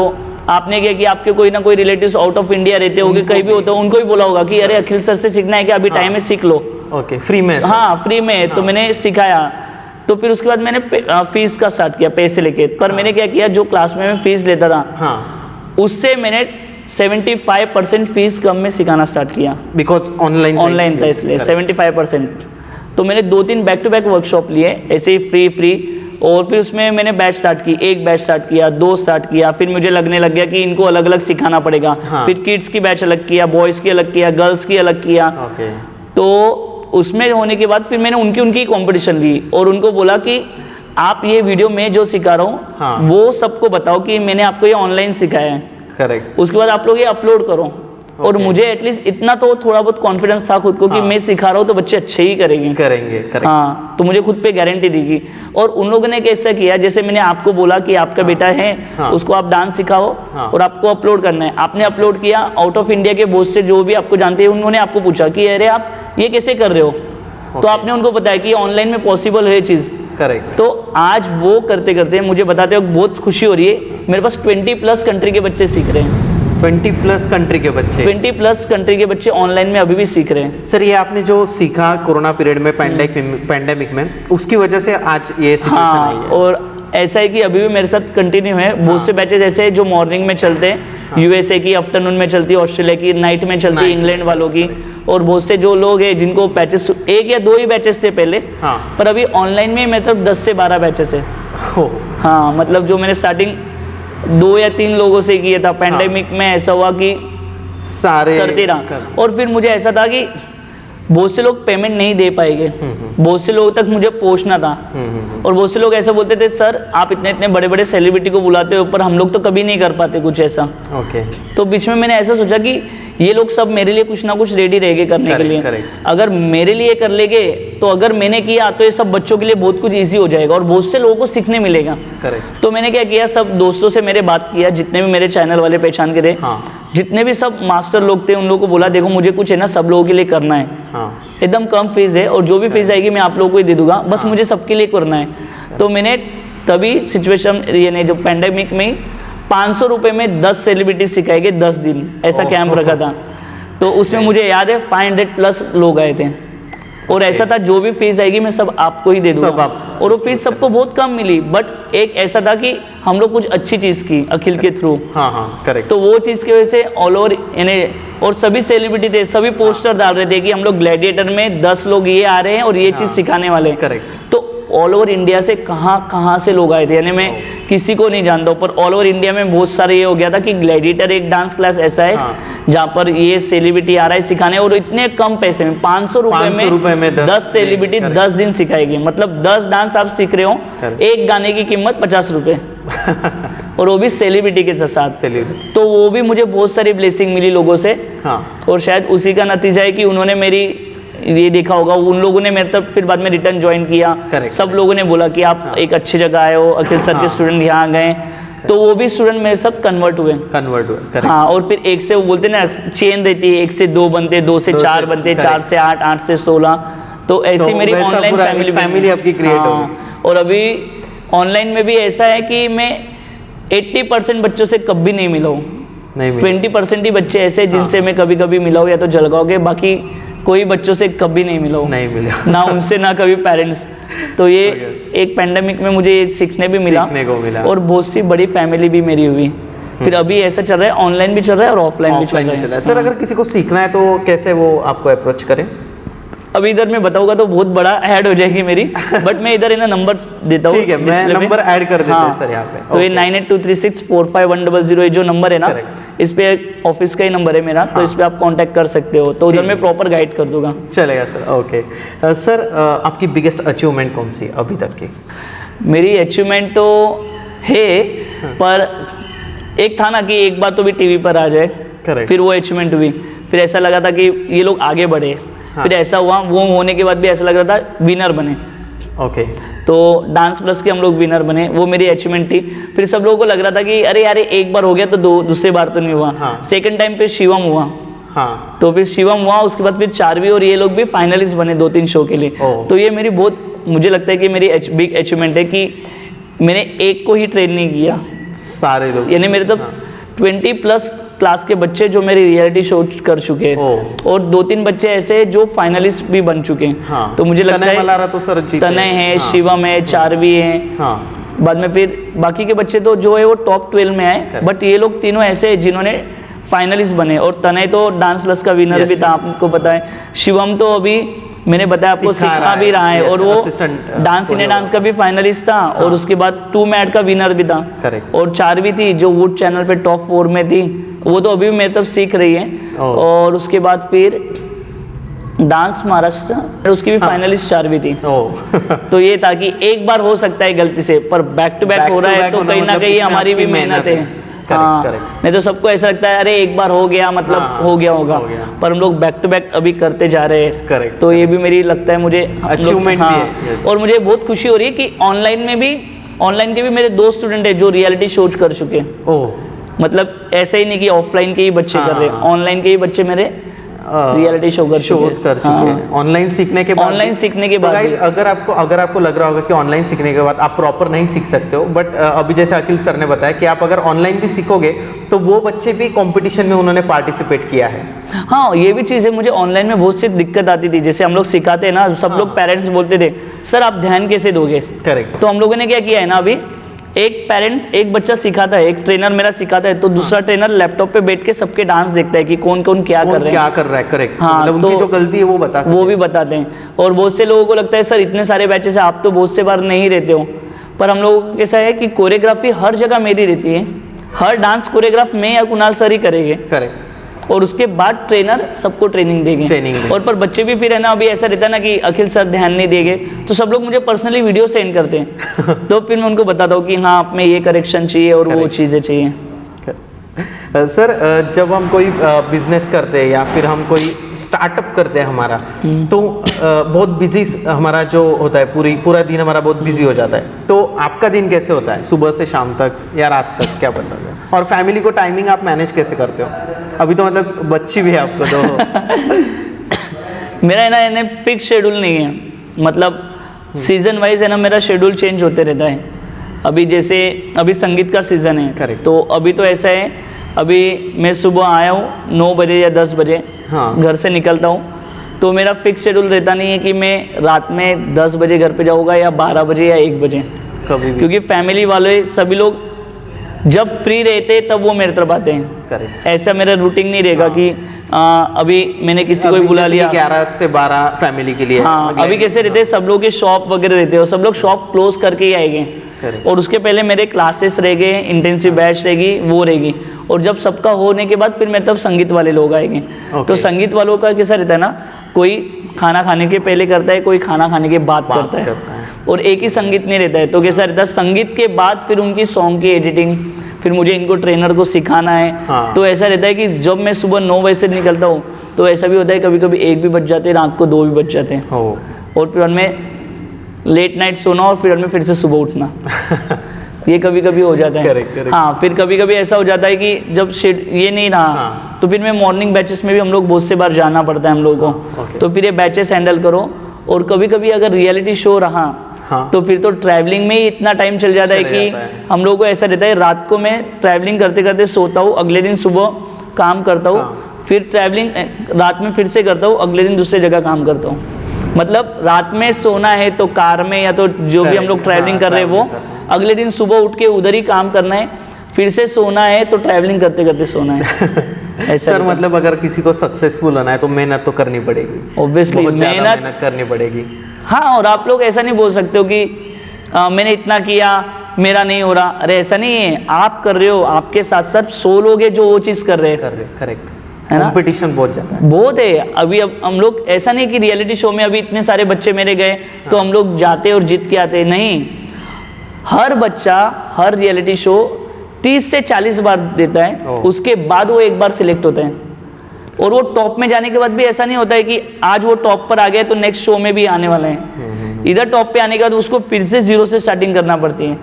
आपने क्या किया, आपके कोई ना कोई रिलेटिव्स आउट ऑफ इंडिया रहते होंगे, कहीं भी होते हो, उनको भी बोला होगा कि अरे अखिल सर से सीखना है क्या, अभी टाइम है सीख लो। ओके, फ्री में? हाँ फ्री में। तो मैंने सिखाया। तो फिर उसके बाद मैंने फीस का स्टार्ट किया पैसे लेके। पर मैंने क्या किया, जो क्लास में मैं फीस लेता था उससे मैंने 75% फीस कम में सिखाना स्टार्ट किया। बिकॉज ऑनलाइन था इसलिए 75%। तो मैंने 2-3 बैक टू बैक वर्कशॉप लिए ऐसे ही फ्री। और फिर उसमें मैंने बैच स्टार्ट की, 1 बैच स्टार्ट किया, 2 स्टार्ट किया। फिर मुझे लगने लग गया कि इनको अलग अलग सिखाना पड़ेगा। फिर किड्स की बैच अलग किया, बॉयज़ की अलग किया, गर्ल्स की अलग किया। तो उसमें होने के बाद फिर मैंने उनकी कंपटीशन ली और उनको बोला कि आप ये वीडियो में जो सिखा रहा हूँ वो सबको बताओ कि मैंने आपको ये ऑनलाइन सिखाया है। करेक्ट। उसके बाद आप लोग ये अपलोड करो। और मुझे एटलीस्ट इतना तो थोड़ा बहुत कॉन्फिडेंस था खुद को कि मैं सिखा रहा हूँ तो बच्चे अच्छे ही करेंगे। हाँ, तो मुझे खुद पे गारंटी दी गई। और उन लोगों ने कैसा किया, जैसे मैंने आपको बोला कि आपका बेटा है, उसको आप डांस सिखाओ और आपको अपलोड करना है। आपने अपलोड किया, आउट ऑफ इंडिया के बहुत से जो भी आपको जानते हैं उन्होंने आपको पूछा कि अरे आप ये कैसे कर रहे हो। तो आपने उनको बताया कि ऑनलाइन में पॉसिबल है चीज़। करेक्ट। तो आज वो करते करते मुझे बताते हो बहुत खुशी हो रही है। मेरे पास 20+ कंट्री के बच्चे सीख रहे हैं। 20+ कंट्री के बच्चे? 20+ कंट्री के बच्चे ऑनलाइन में अभी भी सीख रहे हैं। सर, ये आपने जो सीखा कोरोना पीरियड में, पैंडेमिक में, उसकी वजह से आज ये सिचुएशन आई है। और ऐसा है कि अभी भी मेरे साथ कंटिन्यू है। बहुत से बैचेस ऐसे हैं जो मॉर्निंग में चलते हैं, यूएसए की आफ्टरनून में चलती है, ऑस्ट्रेलिया की नाइट में चलती है, इंग्लैंड वालों की। और बहुत से जो लोग हैं जिनको बैचेस 1 या 2 ही बैचेस थे पहले, पर अभी ऑनलाइन में मतलब 10 से 12 बैचेस है। हाँ, मतलब जो मैंने स्टार्टिंग 2 या 3 लोगों से किया था, पैंडेमिक में ऐसा हुआ कि सारे करते रहा। और फिर मुझे ऐसा था कि बहुत से लोग पेमेंट नहीं दे पाएंगे, बहुत से लोगों तक मुझे पहुंचना था। और बहुत से लोग ऐसे बोलते थे, सर आप इतने इतने बड़े बड़े सेलिब्रिटी को बुलाते हो पर हम लोग तो कभी नहीं कर पाते कुछ ऐसा। तो बीच में मैंने ऐसा सोचा कि ये लोग सब मेरे लिए कुछ ना कुछ रेडी रहेंगे करने के लिए। अगर मेरे लिए कर लेंगे तो अगर मैंने किया तो ये सब बच्चों के लिए बहुत कुछ ईजी हो जाएगा और बहुत से लोगों को सीखने मिलेगा। तो मैंने क्या किया, सब दोस्तों से मेरे बात किया, जितने भी मेरे चैनल वाले पहचान के थे, जितने भी सब मास्टर लोग थे, उन लोगों को बोला देखो मुझे कुछ है ना सब लोगों के लिए करना है। एकदम कम फीस है और जो भी फीस आएगी मैं आप लोगों को ही दे दूंगा, बस मुझे सबके लिए करना है। तो मैंने तभी सिचुएशन यानी जो पैंडेमिक में 500 रुपये में 10 सेलिब्रिटी सिखाएंगे 10 दिन ऐसा कैंप रखा था। तो उसमें मुझे याद है 500+ लोग आए थे। और ऐसा था जो भी फीस आएगी मैं सब आपको ही दे दूंगा। और वो फीस सबको बहुत कम मिली, बट एक ऐसा था कि हम लोग कुछ अच्छी चीज़ की अखिल के थ्रू। करेक्ट। तो वो चीज़ की वजह से ऑल ओवर यानी और सभी सेलिब्रिटी थे, सभी पोस्टर डाल रहे थे कि हम लोग ग्लैडिएटर में 10 लोग ये आ रहे हैं और ये चीज़ सिखाने वाले हैं। करेक्ट। तो ऑल ओवर इंडिया से कहाँ से लोग आए थे, यानी मैं किसी को नहीं जानता हूँ, पर ऑल ओवर इंडिया में बहुत सारे ये हो गया था कि ग्लैडिएटर एक डांस क्लास ऐसा है जहाँ पर ये सेलिब्रिटी आ रहा है सिखाने और इतने कम पैसे में 500 रुपये में 10 सेलिब्रिटी 10 दिन सिखाएगी। मतलब 10 डांस आप सीख रहे हो, एक गाने की कीमत 50 रुपये और वो भी सेलिब्रिटी के साथ। तो वो भी मुझे बहुत सारी ब्लेसिंग मिली लोगों से। और शायद उसी का नतीजा है कि उन्होंने मेरी ये देखा होगा, उन लोगों ने मेरे तब फिर बाद में रिटर्न ज्वाइन किया। सब लोगों ने बोला कि आप एक अच्छी जगह आए हो, अखिल सर के स्टूडेंट यहाँ गए। तो वो भी स्टूडेंट मेरे सब कन्वर्ट हुए। हाँ, और फिर एक से वो बोलते ना चेन रहती है, 1 से 2 बनते, 2 से 4 बनते, 4 से 8, 8 से 16। तो ऐसी मेरी ऑनलाइन फैमिली आपकी क्रिएट होगी। और अभी ऑनलाइन में भी ऐसा है कि मैं 80% बच्चों से कभी नहीं मिला हूँ, 20% ही बच्चे ऐसे जिनसे मैं कभी कभी मिला हूँ या तो जलगांव के, बाकी कोई बच्चों से कभी नहीं मिला हूँ, ना उनसे ना कभी पेरेंट्स। तो ये एक पैंडेमिक में मुझे सीखने भी मिला और बहुत सी बड़ी फैमिली भी मेरी हुई। फिर अभी ऐसा चल रहा है, ऑनलाइन भी चल रहा है और ऑफलाइन भी चल रहा है। सर, अगर किसी को सीखना है तो कैसे वो आपको अप्रोच करें? अभी इधर मैं बताऊंगा तो बहुत बड़ा ऐड हो जाएगी मेरी, बट मैं इधर ना नंबर देता हूँ। ठीक है, मैं नंबर ऐड कर देता हूं सर यहाँ पे। तो ये 9823645100 जो नंबर है ना, इस पे ऑफिस का ही नंबर है मेरा। तो इस पे आप कांटेक्ट कर सकते हो, तो उधर मैं प्रॉपर गाइड कर दूंगा। चलेगा सर। ओके सर, आपकी बिगेस्ट अचीवमेंट कौन सी अभी तक की? मेरी अचीवमेंट तो है, पर एक था ना कि एक बार तो भी टीवी पर आ जाए, फिर वो अचीवमेंट हुई। फिर ऐसा लगा था कि ये लोग आगे बढ़े। फिर ऐसा हुआ, वो होने के बाद भी ऐसा लग रहा था विनर बने। तो डांस प्लस के हम लोग विनर बने, वो मेरी अचीवमेंट थी। फिर सब लोगों को लग रहा था कि अरे यार एक बार हो गया तो दूसरी बार तो नहीं हुआ। सेकंड टाइम पे शिवम हुआ। तो फिर शिवम हुआ, उसके बाद फिर चारवी और ये लोग भी फाइनलिस्ट बने 2-3 शो के लिए। तो ये मेरी बहुत, मुझे लगता है कि मेरी बिग अचीवमेंट है कि मैंने एक को ही ट्रेन नहीं किया, सारे लोग, यानी मेरे तो 20+ क्लास के बच्चे जो मेरे रियलिटी शो कर चुके हैं, और 2-3 बच्चे ऐसे जो फाइनलिस्ट भी बन चुके हैं। हाँ, तो मुझे लगता मलारा तो सर जीते, तनय है, हाँ, शिवम है, चारवी है, हाँ, बाद में फिर बाकी के बच्चे तो जो है वो टॉप 12 में आए, बट ये लोग तीनों ऐसे हैं जिन्होंने फाइनलिस्ट बने। और तनय तो डांस प्लस का विनर भी था, आपको पता है। शिवम तो अभी मैंने बताया आपको सिखा भी रहा है, और वो डांस इंडिया डांस का भी फाइनलिस्ट था, और उसके बाद 2 मैट का विनर भी था। और चारवी थी जो वुड चैनल पे टॉप 4 में थी, वो तो अभी भी मेरे तरफ सीख रही है। और उसके बाद फिर डांस महाराष्ट्र, उसकी भी फाइनलिस्ट चारवी थी। तो ये था कि एक बार हो सकता है गलती से, पर बैक टू बैक हो रहा है तो कहीं ना कहीं हमारी भी मेहनत है। हाँ, नहीं तो सबको ऐसा लगता है अरे एक बार हो गया मतलब हो गया होगा, पर हम लोग बैक टू बैक अभी करते जा रहे हैं। तो ये भी मेरी लगता है मुझे अचीवमेंट भी है। और मुझे बहुत खुशी हो रही है कि ऑनलाइन के भी मेरे 2 स्टूडेंट है जो रियलिटी शोज कर चुके हैं। मतलब ऐसे ही नहीं कि ऑफलाइन के ही बच्चे कर रहे हैं, ऑनलाइन के ही बच्चे मेरे रियलिटी शो कर चुके हैं। ऑनलाइन सीखने के बाद अगर आपको लग रहा होगा कि ऑनलाइन सीखने के बाद आप प्रॉपर नहीं सीख सकते हो, बट अभी जैसे अखिल सर ने बताया कि आप अगर ऑनलाइन भी सीखोगे तो वो बच्चे भी कंपटीशन में उन्होंने पार्टिसिपेट किया है। हाँ, ये भी चीज़ है। मुझे ऑनलाइन में बहुत सी दिक्कत आती थी, जैसे हम लोग सिखाते हैं ना, सब लोग पेरेंट्स बोलते थे सर आप ध्यान कैसे दोगे। करेक्ट। तो हम लोगों ने क्या किया है ना, अभी एक बच्चा सिखाता है, एक ट्रेनर मेरा सिखाता है, तो दूसरा ट्रेनर लैपटॉप पे बैठ के सबके डांस देखता है कि कौन कौन क्या कर रहा है। करेक्ट। हाँ, मतलब उनकी जो गलती है वो भी बताते हैं। और बहुत से लोगों को लगता है सर इतने सारे बैचेस है, आप तो बहुत से बार नहीं रहते हो, पर हम लोगों को कैसा है कि कोरियोग्राफी हर जगह मेरी रहती है, हर डांस कोरियोग्राफ मैं या कुणाल सर ही करेंगे। करेक्ट। और उसके बाद ट्रेनर सबको ट्रेनिंग देंगे। और पर बच्चे भी फिर है ना, अभी ऐसा रहता है ना कि अखिल सर ध्यान नहीं देंगे, तो सब लोग मुझे पर्सनली वीडियो सेंड करते हैं। तो फिर मैं उनको बताता हूँ कि हाँ आप में ये करेक्शन चाहिए और वो चीज़ें चाहिए। सर जब हम कोई बिजनेस करते हैं या फिर हम कोई स्टार्टअप करते हैं हमारा, तो बहुत बिजी हमारा जो होता है, पूरा दिन हमारा बहुत बिजी हो जाता है। तो आपका दिन कैसे होता है, सुबह से शाम तक या रात तक, क्या पता है? और फैमिली को टाइमिंग आप मैनेज कैसे करते हो? अभी तो मतलब बच्ची भी है आपको तो। मेरा है ना फिक्स शेड्यूल नहीं है, मतलब सीजन वाइज है ना मेरा शेड्यूल चेंज होते रहता है। अभी जैसे अभी संगीत का सीज़न है। Correct. तो अभी तो ऐसा है, अभी मैं सुबह आया हूँ 9 बजे या 10 बजे घर से निकलता हूँ, तो मेरा फिक्स शेड्यूल रहता नहीं है कि मैं रात में 10 बजे घर पे जाऊँगा या 12 बजे या 1 बजे कभी भी, क्योंकि फैमिली वाले सभी लोग जब फ्री रहते तब वो मेरे तरफ आते हैं। Correct. ऐसा मेरा रूटीन नहीं रहेगा कि अभी मैंने किसी को बुला लिया 11 से 12 फैमिली के लिए। हाँ, अभी कैसे रहते हैं, सब लोग के शॉप वगैरह रहते हैं और सब लोग शॉप क्लोज करके ही आएंगे। और उसके पहले मेरे क्लासेस रहेंगे, इंटेंसिव बैच रहेगी, वो रहेगी। और जब सबका होने के बाद फिर मेरे तब संगीत वाले लोग आएंगे। तो संगीत वालों का कैसा रहता है ना, कोई खाना खाने के पहले करता है, कोई खाना खाने के बाद करता है, और एक ही संगीत नहीं रहता है। तो कैसा रहता है, संगीत के बाद फिर उनकी सॉन्ग की एडिटिंग, फिर मुझे इनको ट्रेनर को सिखाना है। हाँ। तो ऐसा रहता है कि जब मैं सुबह 9 बजे से निकलता हूँ तो ऐसा भी होता है कभी कभी 1 भी बज जाते हैं, रात को 2 भी बज जाते हैं। और फिर उनमें लेट नाइट सोना और फिर से सुबह उठना ये कभी कभी हो जाता है। correct. हाँ, फिर कभी कभी ऐसा हो जाता है कि जब ये नहीं रहा तो फिर मैं मॉर्निंग बैचेस में भी हम लोग बहुत से बार जाना पड़ता है हम लोगों को। तो फिर ये बैचेस हैंडल करो। और कभी कभी अगर रियलिटी शो रहा तो फिर तो ट्रैवलिंग में ही इतना टाइम चल जाता है कि हम लोगों को ऐसा रहता है, रात को मैं ट्रैवलिंग करते करते सोता हूँ, अगले दिन सुबह काम करता हूँ, फिर ट्रैवलिंग रात में फिर से करता हूँ, अगले दिन दूसरे जगह काम करता हूँ। मतलब रात में सोना है तो कार में या तो जो भी हम लोग ट्रैवलिंग कर रहे हैं वो, अगले दिन सुबह उठ के उधर ही काम करना है, फिर से सोना है तो ट्रैवलिंग करते करते सोना है। ऐसा सर मतलब अगर किसी को सक्सेसफुल होना है तो मेहनत तो करनी पड़ेगी, ऑब्वियसली मेहनत करनी पड़ेगी। हाँ, और आप लोग ऐसा नहीं बोल सकते हो कि मैंने इतना किया मेरा नहीं हो रहा। अरे ऐसा नहीं है, आप कर रहे हो, आपके साथ साथ 100 लोग हैं जो वो चीज़ कर रहे हैं। करेक्ट। कंपटीशन बहुत ज़्यादा है, बहुत है। अभी अब हम लोग ऐसा नहीं कि रियलिटी शो में अभी इतने सारे बच्चे मेरे गए तो हम लोग जाते और जीत के आते, नहीं। हर बच्चा हर रियलिटी शो 30 से 40 बार देता है, उसके बाद वो एक बार सिलेक्ट होता है। और वो टॉप में जाने के बाद भी ऐसा नहीं होता है कि आज वो टॉप पर आ गया तो नेक्स्ट शो में भी आने वाला है। इधर टॉप पे आने के बाद उसको फिर से 0 से स्टार्टिंग करना पड़ती है।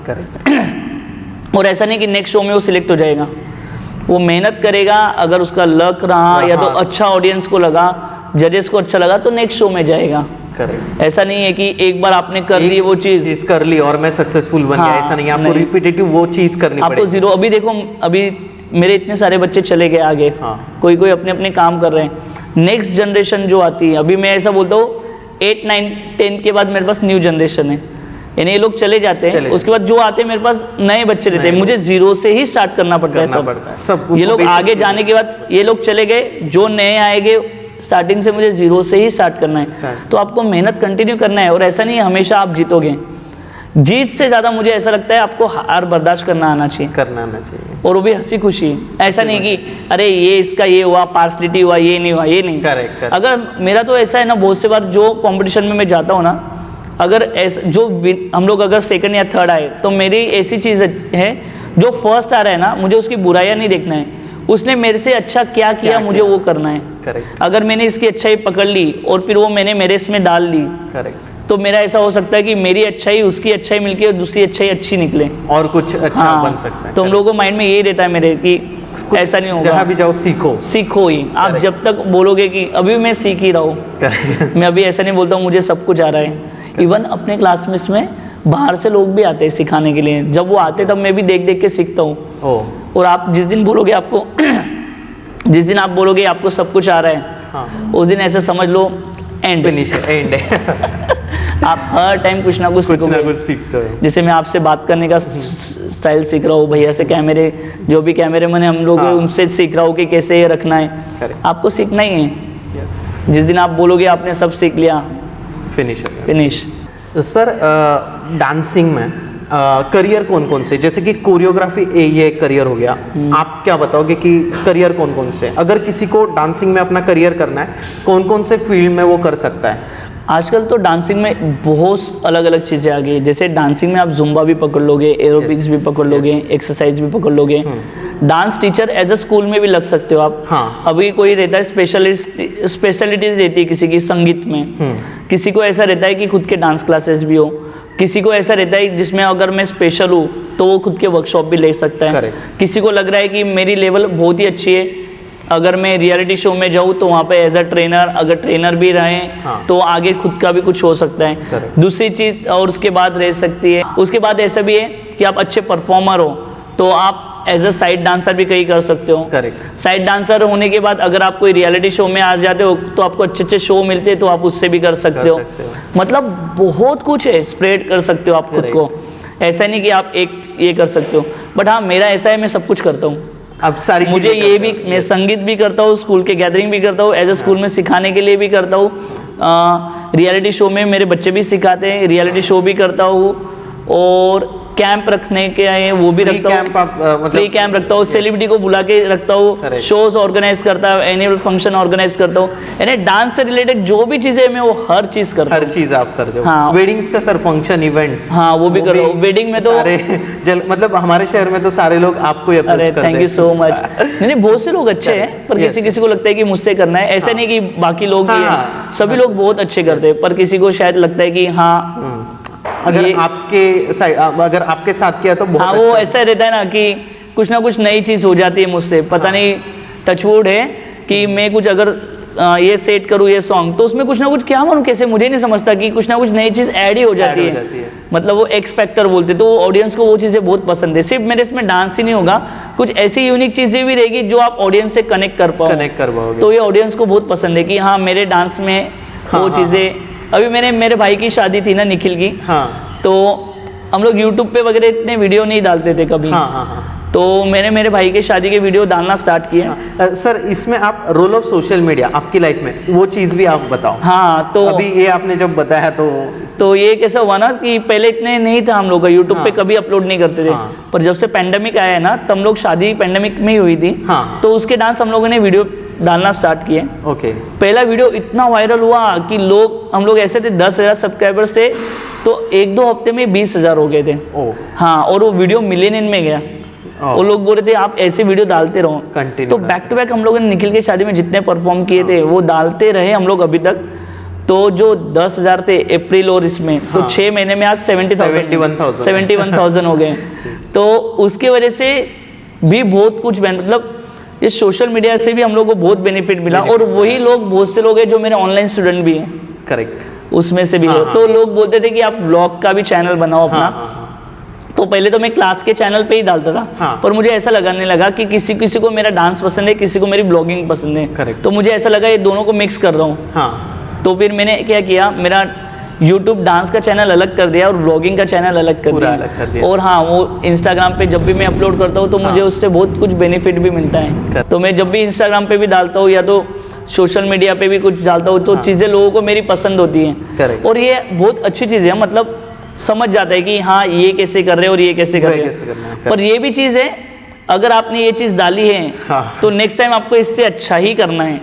और ऐसा नहीं कि नेक्स्ट शो में वो सिलेक्ट हो जाएगा, वो मेहनत करेगा। अगर उसका लक रहा या तो अच्छा ऑडियंस को लगा, जजेस को अच्छा लगा तो नेक्स्ट शो में जाएगा। ऐसा नहीं है कि एक बार आपने कर ली वो चीज कर ली और मैं सक्सेसफुल बन गया, ऐसा नहीं है। आपको रिपीटेटिव वो चीज करनी पड़ेगी। आपको 0 अभी देखो, अभी मेरे इतने सारे बच्चे चले गए आगे, कोई कोई अपने अपने काम कर रहे हैं। नेक्स्ट जनरेशन जो आती है, अभी मैं ऐसा बोलता हूँ 8, 9, 10 के बाद मेरे पास न्यू जनरेशन है, यानी ये लोग चले जाते हैं, उसके बाद जो आते हैं मेरे पास नए बच्चे रहते हैं, मुझे जीरो से ही स्टार्ट करना पड़ता है सब। ये लोग आगे जाने के बाद ये लोग चले गए, जो नए आएंगे स्टार्टिंग से मुझे जीरो से ही स्टार्ट करना है। तो आपको मेहनत कंटिन्यू करना है, और ऐसा नहीं है हमेशा आप जीतोगे। जीत से ज़्यादा मुझे ऐसा लगता है आपको हार बर्दाश्त करना आना चाहिए, और वो भी हंसी खुशी। ऐसा नहीं कि अरे ये इसका ये हुआ, पार्सलिटी हुआ, ये नहीं हुआ, ये नहीं। करेक्ट। अगर मेरा तो ऐसा है ना, बहुत से बार जो कंपटीशन में मैं जाता हूँ ना, अगर ऐसा जो हम लोग अगर सेकंड या थर्ड आए, तो मेरी ऐसी चीज़ है, जो फर्स्ट आ रहा है ना, मुझे उसकी बुराइयाँ नहीं देखना है, उसने मेरे से अच्छा क्या किया मुझे वो करना है। करेक्ट। अगर मैंने इसकी अच्छाई पकड़ ली और फिर वो मैंने मेरे इसमें डाल ली, करेक्ट, तो मेरा ऐसा हो सकता है कि मेरी अच्छाई उसकी अच्छाई मिलके और दूसरी अच्छाई अच्छी निकले, और कुछ अच्छा बन सकता है। तो हम लोगों को माइंड में यही रहता है मेरे कि ऐसा नहीं होगा, जहाँ भी जाओ सीखो ही। आप जब तक बोलोगे कि अभी मैं सीख ही रहा हूँ, मैं अभी ऐसा नहीं बोलता हूँ मुझे सब कुछ आ रहा है। इवन अपने क्लासमेट्स में बाहर से लोग भी आते हैं सिखाने के लिए, जब वो आते तब मैं भी देख देख के सीखता हूँ। और आप जिस दिन बोलोगे आपको जिस दिन आप बोलोगे आपको सब कुछ आ रहा है, उस दिन ऐसे समझ लो एंड है। आप हर टाइम कुछ ना कुछ सीखते हो। जैसे मैं आपसे बात करने का स्टाइल सीख रहा हूँ, भैया से कैमरे, जो भी कैमरे मैंने हम लोग उनसे सीख रहा हूँ कि कैसे ये रखना है। आपको सीखना ही है। जिस दिन आप बोलोगे आपने सब सीख लिया, फिनिश। सर डांसिंग में करियर कौन कौन से, जैसे कि कोरियोग्राफी ये करियर हो गया, आप क्या बताओगे कि करियर कौन कौन से, अगर किसी को डांसिंग में अपना करियर करना है, कौन कौन से फील्ड में वो कर सकता है? आजकल तो डांसिंग में बहुत अलग अलग चीज़ें आ गई है। जैसे डांसिंग में आप जुम्बा भी पकड़ लोगे, एरोबिक्स भी पकड़ लोगे, एक्सरसाइज भी पकड़ लोगे। Dance teacher as a school में भी लग सकते हो आप। अभी कोई रहता है स्पेशलिटीज रहती है किसी की संगीत में, किसी को ऐसा रहता है कि खुद के डांस क्लासेस भी हो, किसी को ऐसा रहता है जिसमें अगर मैं स्पेशल हूँ तो वो खुद के वर्कशॉप भी ले सकता है। किसी को लग रहा है कि मेरी लेवल बहुत ही अच्छी है, अगर मैं रियलिटी शो में जाऊँ तो वहाँ पे एज अ ट्रेनर, अगर ट्रेनर भी रहे तो आगे खुद का भी कुछ हो सकता है। दूसरी चीज़ और उसके बाद रह सकती है, उसके बाद ऐसा भी है कि आप अच्छे परफॉर्मर हो तो आप एज अ साइड डांसर भी कहीं कर सकते हो। साइड डांसर होने के बाद अगर आप कोई रियलिटी शो में आ जाते हो तो आपको अच्छे अच्छे शो मिलते हैं तो आप उससे भी कर सकते हो। मतलब बहुत कुछ है, स्प्रेड कर सकते हो आप खुद को। ऐसा नहीं कि आप एक ये कर सकते हो, बट हाँ मेरा ऐसा है मैं सब कुछ करता हूँ। अब सारी मुझे ये भी, मैं संगीत भी करता हूँ, स्कूल के गैदरिंग भी करता हूँ, एज ए स्कूल में सिखाने के लिए भी करता हूँ, रियलिटी शो में मेरे बच्चे भी सिखाते हैं, रियलिटी शो भी करता हूँ, और कैंप रखने के आए वो भी रखता हूँ, फ्री कैंप रखता हूँ, सेलिब्रिटी को बुला के रखता हूँ, शोज ऑर्गेनाइज करता हूँ, एनुअल फंक्शन ऑर्गेनाइज करता हूँ। यानी डांस से रिलेटेड जो भी चीजें मैं वो हर चीज करता हूँ। हर चीज आप करते हो। हाँ, वेडिंग्स का सर फंक्शन इवेंट्स, हाँ वो भी कर रहा हूँ। वेडिंग में तो मतलब हमारे शहर में तो सारे लोग आपको ही अप्रोच करते हैं। Thank you so much. नहीं बहुत से लोग अच्छे हैं, पर किसी किसी को लगता है कि मुझसे करना है, ऐसा नहीं कि बाकी लोग ही हैं, सभी लोग बहुत अच्छे करते हैं, पर किसी को शायद लगता है कि हाँ अगर आपके साथ किया तो बहुत हाँ, वो ऐसा रहता है ना कि कुछ ना कुछ नई चीज़ हो जाती है मुझसे, पता नहीं टचवुड है कि मैं कुछ अगर ये सेट करूँ ये सॉन्ग तो उसमें कुछ ना कुछ क्या मालूम कैसे, मुझे नहीं समझता कि कुछ ना कुछ नई चीज़ ऐड ही हो जाती है। मतलब वो एक्स फैक्टर बोलते, तो ऑडियंस को वो चीज़ें बहुत पसंद है। सिर्फ मेरे इसमें डांस ही नहीं होगा, कुछ ऐसी यूनिक चीज़ें भी रहेगी जो आप ऑडियंस से कनेक्ट कर पाओगे, तो ये ऑडियंस को बहुत पसंद है कि हाँ मेरे डांस में वो चीज़ें। अभी मेरे भाई की शादी थी ना, निखिल की, तो हम लोग यूट्यूब पे वगैरह इतने वीडियो नहीं डालते थे कभी, तो मैंने मेरे भाई के शादी के वीडियो डालना स्टार्ट किया। सर इसमें आप रोल ऑफ सोशल मीडिया आपकी लाइफ में वो चीज़ भी आप बताओ। हाँ, तो अभी ये आपने जब बताया तो ये कैसा हुआ ना कि पहले इतने नहीं था, हम लोग का यूट्यूब पे कभी अपलोड नहीं करते थे, पर जब से पेंडेमिक आया है ना, तब लोग शादी पेंडेमिक में ही हुई थी, तो उसके डांस हम लोगों ने वीडियो डालना स्टार्ट किए। पहला वीडियो इतना वायरल हुआ कि हम लोग ऐसे थे 10,000 सब्सक्राइबर्स थे, तो 1-2 हफ्ते में 20,000 हो गए थे। हाँ, और वो वीडियो मिलियन में गया। वो लोग बोल रहे थे आप ऐसे वीडियो डालते रहो, तो बैक टू बैक हम लोगों ने निखिल की शादी में जितने परफॉर्म किए थे वो डालते रहे हम लोग अभी तक। तो जो 10,000 थे अप्रैल और इसमें, तो 6 महीने में आज 71,000 हो गए। तो उसके वजह से भी बहुत कुछ मतलब ये सोशल मीडिया से भी हम लोग को बहुत बेनिफिट मिला, और वही लोग बहुत से लोग हैं जो मेरे ऑनलाइन स्टूडेंट भी हैं। करेक्ट, उसमें से भी है। तो लोग बोलते थे कि आप ब्लॉग का भी चैनल बनाओ अपना, तो पहले तो मैं क्लास के चैनल पे ही डालता था, हाँ। पर मुझे ऐसा लगाने लगा कि किसी किसी को मेरा डांस पसंद है, किसी को मेरी ब्लॉगिंग पसंद है। Correct. तो मुझे ऐसा लगा ये दोनों को मिक्स कर रहा हूँ। हाँ, तो फिर मैंने क्या किया, मेरा यूट्यूब डांस का चैनल अलग कर दिया और ब्लॉगिंग का चैनल अलग कर पूरा दिया। अलग कर दिया। और हाँ, वो इंस्टाग्राम पे जब भी मैं अपलोड करता हूँ तो मुझे उससे बहुत कुछ बेनिफिट भी मिलता है। तो मैं जब भी इंस्टाग्राम पे भी डालता हूँ या तो सोशल मीडिया पे भी कुछ डालता हूँ तो चीज़ें लोगों को मेरी पसंद होती हैं। Correct. और ये बहुत अच्छी चीज़ है, मतलब समझ जाता है कि हाँ ये कैसे कर रहे हैं और ये कैसे कर रहे कैसे करना है। हैं। पर ये भी चीज़ है, अगर आपने ये चीज़ डाली है हाँ। तो नेक्स्ट टाइम आपको इससे अच्छा ही करना है।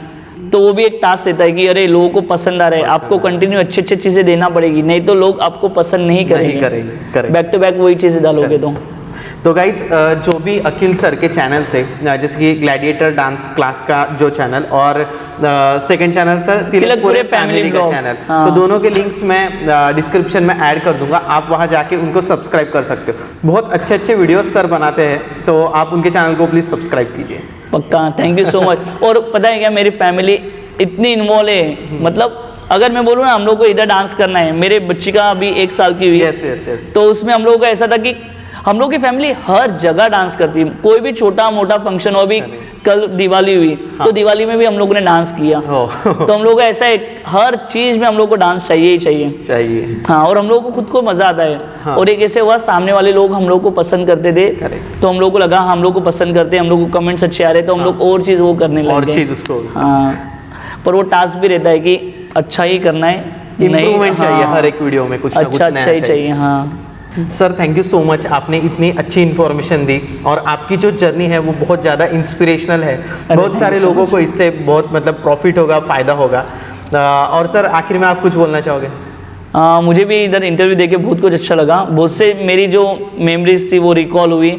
तो वो भी एक टास्क देता है कि अरे लोगों को पसंद आ रहा है, आपको कंटिन्यू अच्छी अच्छी चीज़ें देना पड़ेगी, नहीं तो लोग आपको पसंद नहीं करेंगे। बैक टू बैक वही चीज़ें डालोगे तो गाइज जो भी अखिल सर के चैनल से जैसे कि ग्लैडिएटर डांस क्लास का जो चैनल और सेकंड चैनल सर तिलकपुरे फैमिली का चैनल, हाँ। तो दोनों के लिंक्स मैं डिस्क्रिप्शन में ऐड कर दूंगा, आप वहां जाके उनको सब्सक्राइब कर सकते हो। बहुत अच्छे अच्छे वीडियोस सर बनाते हैं, तो आप उनके चैनल को प्लीज़ सब्सक्राइब कीजिए। पक्का, थैंक यू सो मच। और पता है क्या, मेरी फैमिली इतनी इन्वॉल्व है, मतलब अगर मैं बोलूँ ना हम लोग को इधर डांस करना है, मेरे बच्ची का अभी 1 साल की हुई, यस। तो उसमें हम लोगों का ऐसा था कि हम लोग की फैमिली हर जगह डांस करती है, कोई भी छोटा मोटा फंक्शन हो। अभी कल दिवाली हुई, तो दिवाली में भी हम लोगों ने डांस किया। तो हम लोग का ऐसा है, हर चीज में हम लोग को डांस चाहिए ही चाहिए। हाँ, और हम लोग को खुद को मजा आता है। हाँ। और एक ऐसे हुआ, सामने वाले लोग हम लोग को पसंद करते थे, तो हम लोग को लगा हम लोग को पसंद करते हैं, हम लोग को कमेंट्स अच्छे आ रहे, तो हम लोग और चीज वो करने लगे। हाँ, पर वो टास्क भी रहता है कि अच्छा ही करना है, इम्प्रूवमेंट चाहिए हर एक वीडियो में, कुछ ना कुछ अच्छा ही चाहिए। हाँ sir, thank you so much, आपने इतनी अच्छी इन्फॉर्मेशन दी और आपकी जो जर्नी है वो बहुत ज़्यादा इंस्पिरेशनल है। बहुत सारे लोगों को इससे बहुत मतलब प्रॉफिट होगा, फ़ायदा होगा। और सर आखिर में आप कुछ बोलना चाहोगे? मुझे भी इधर इंटरव्यू देके बहुत कुछ अच्छा लगा, बहुत से मेरी जो मेमोरीज थी वो रिकॉल हुई।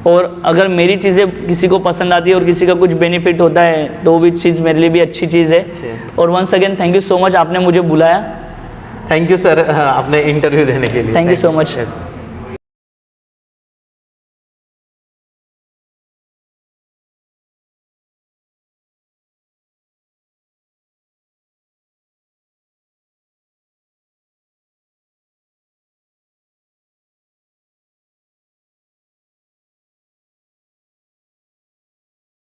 और अगर मेरी चीज़ें किसी को पसंद आती है और किसी का कुछ बेनिफिट होता है तो वो भी चीज़ मेरे लिए भी अच्छी चीज़ है। और once again thank you so much, आपने मुझे बुलाया। थैंक यू सर, अपने इंटरव्यू देने के लिए। Thank you so much.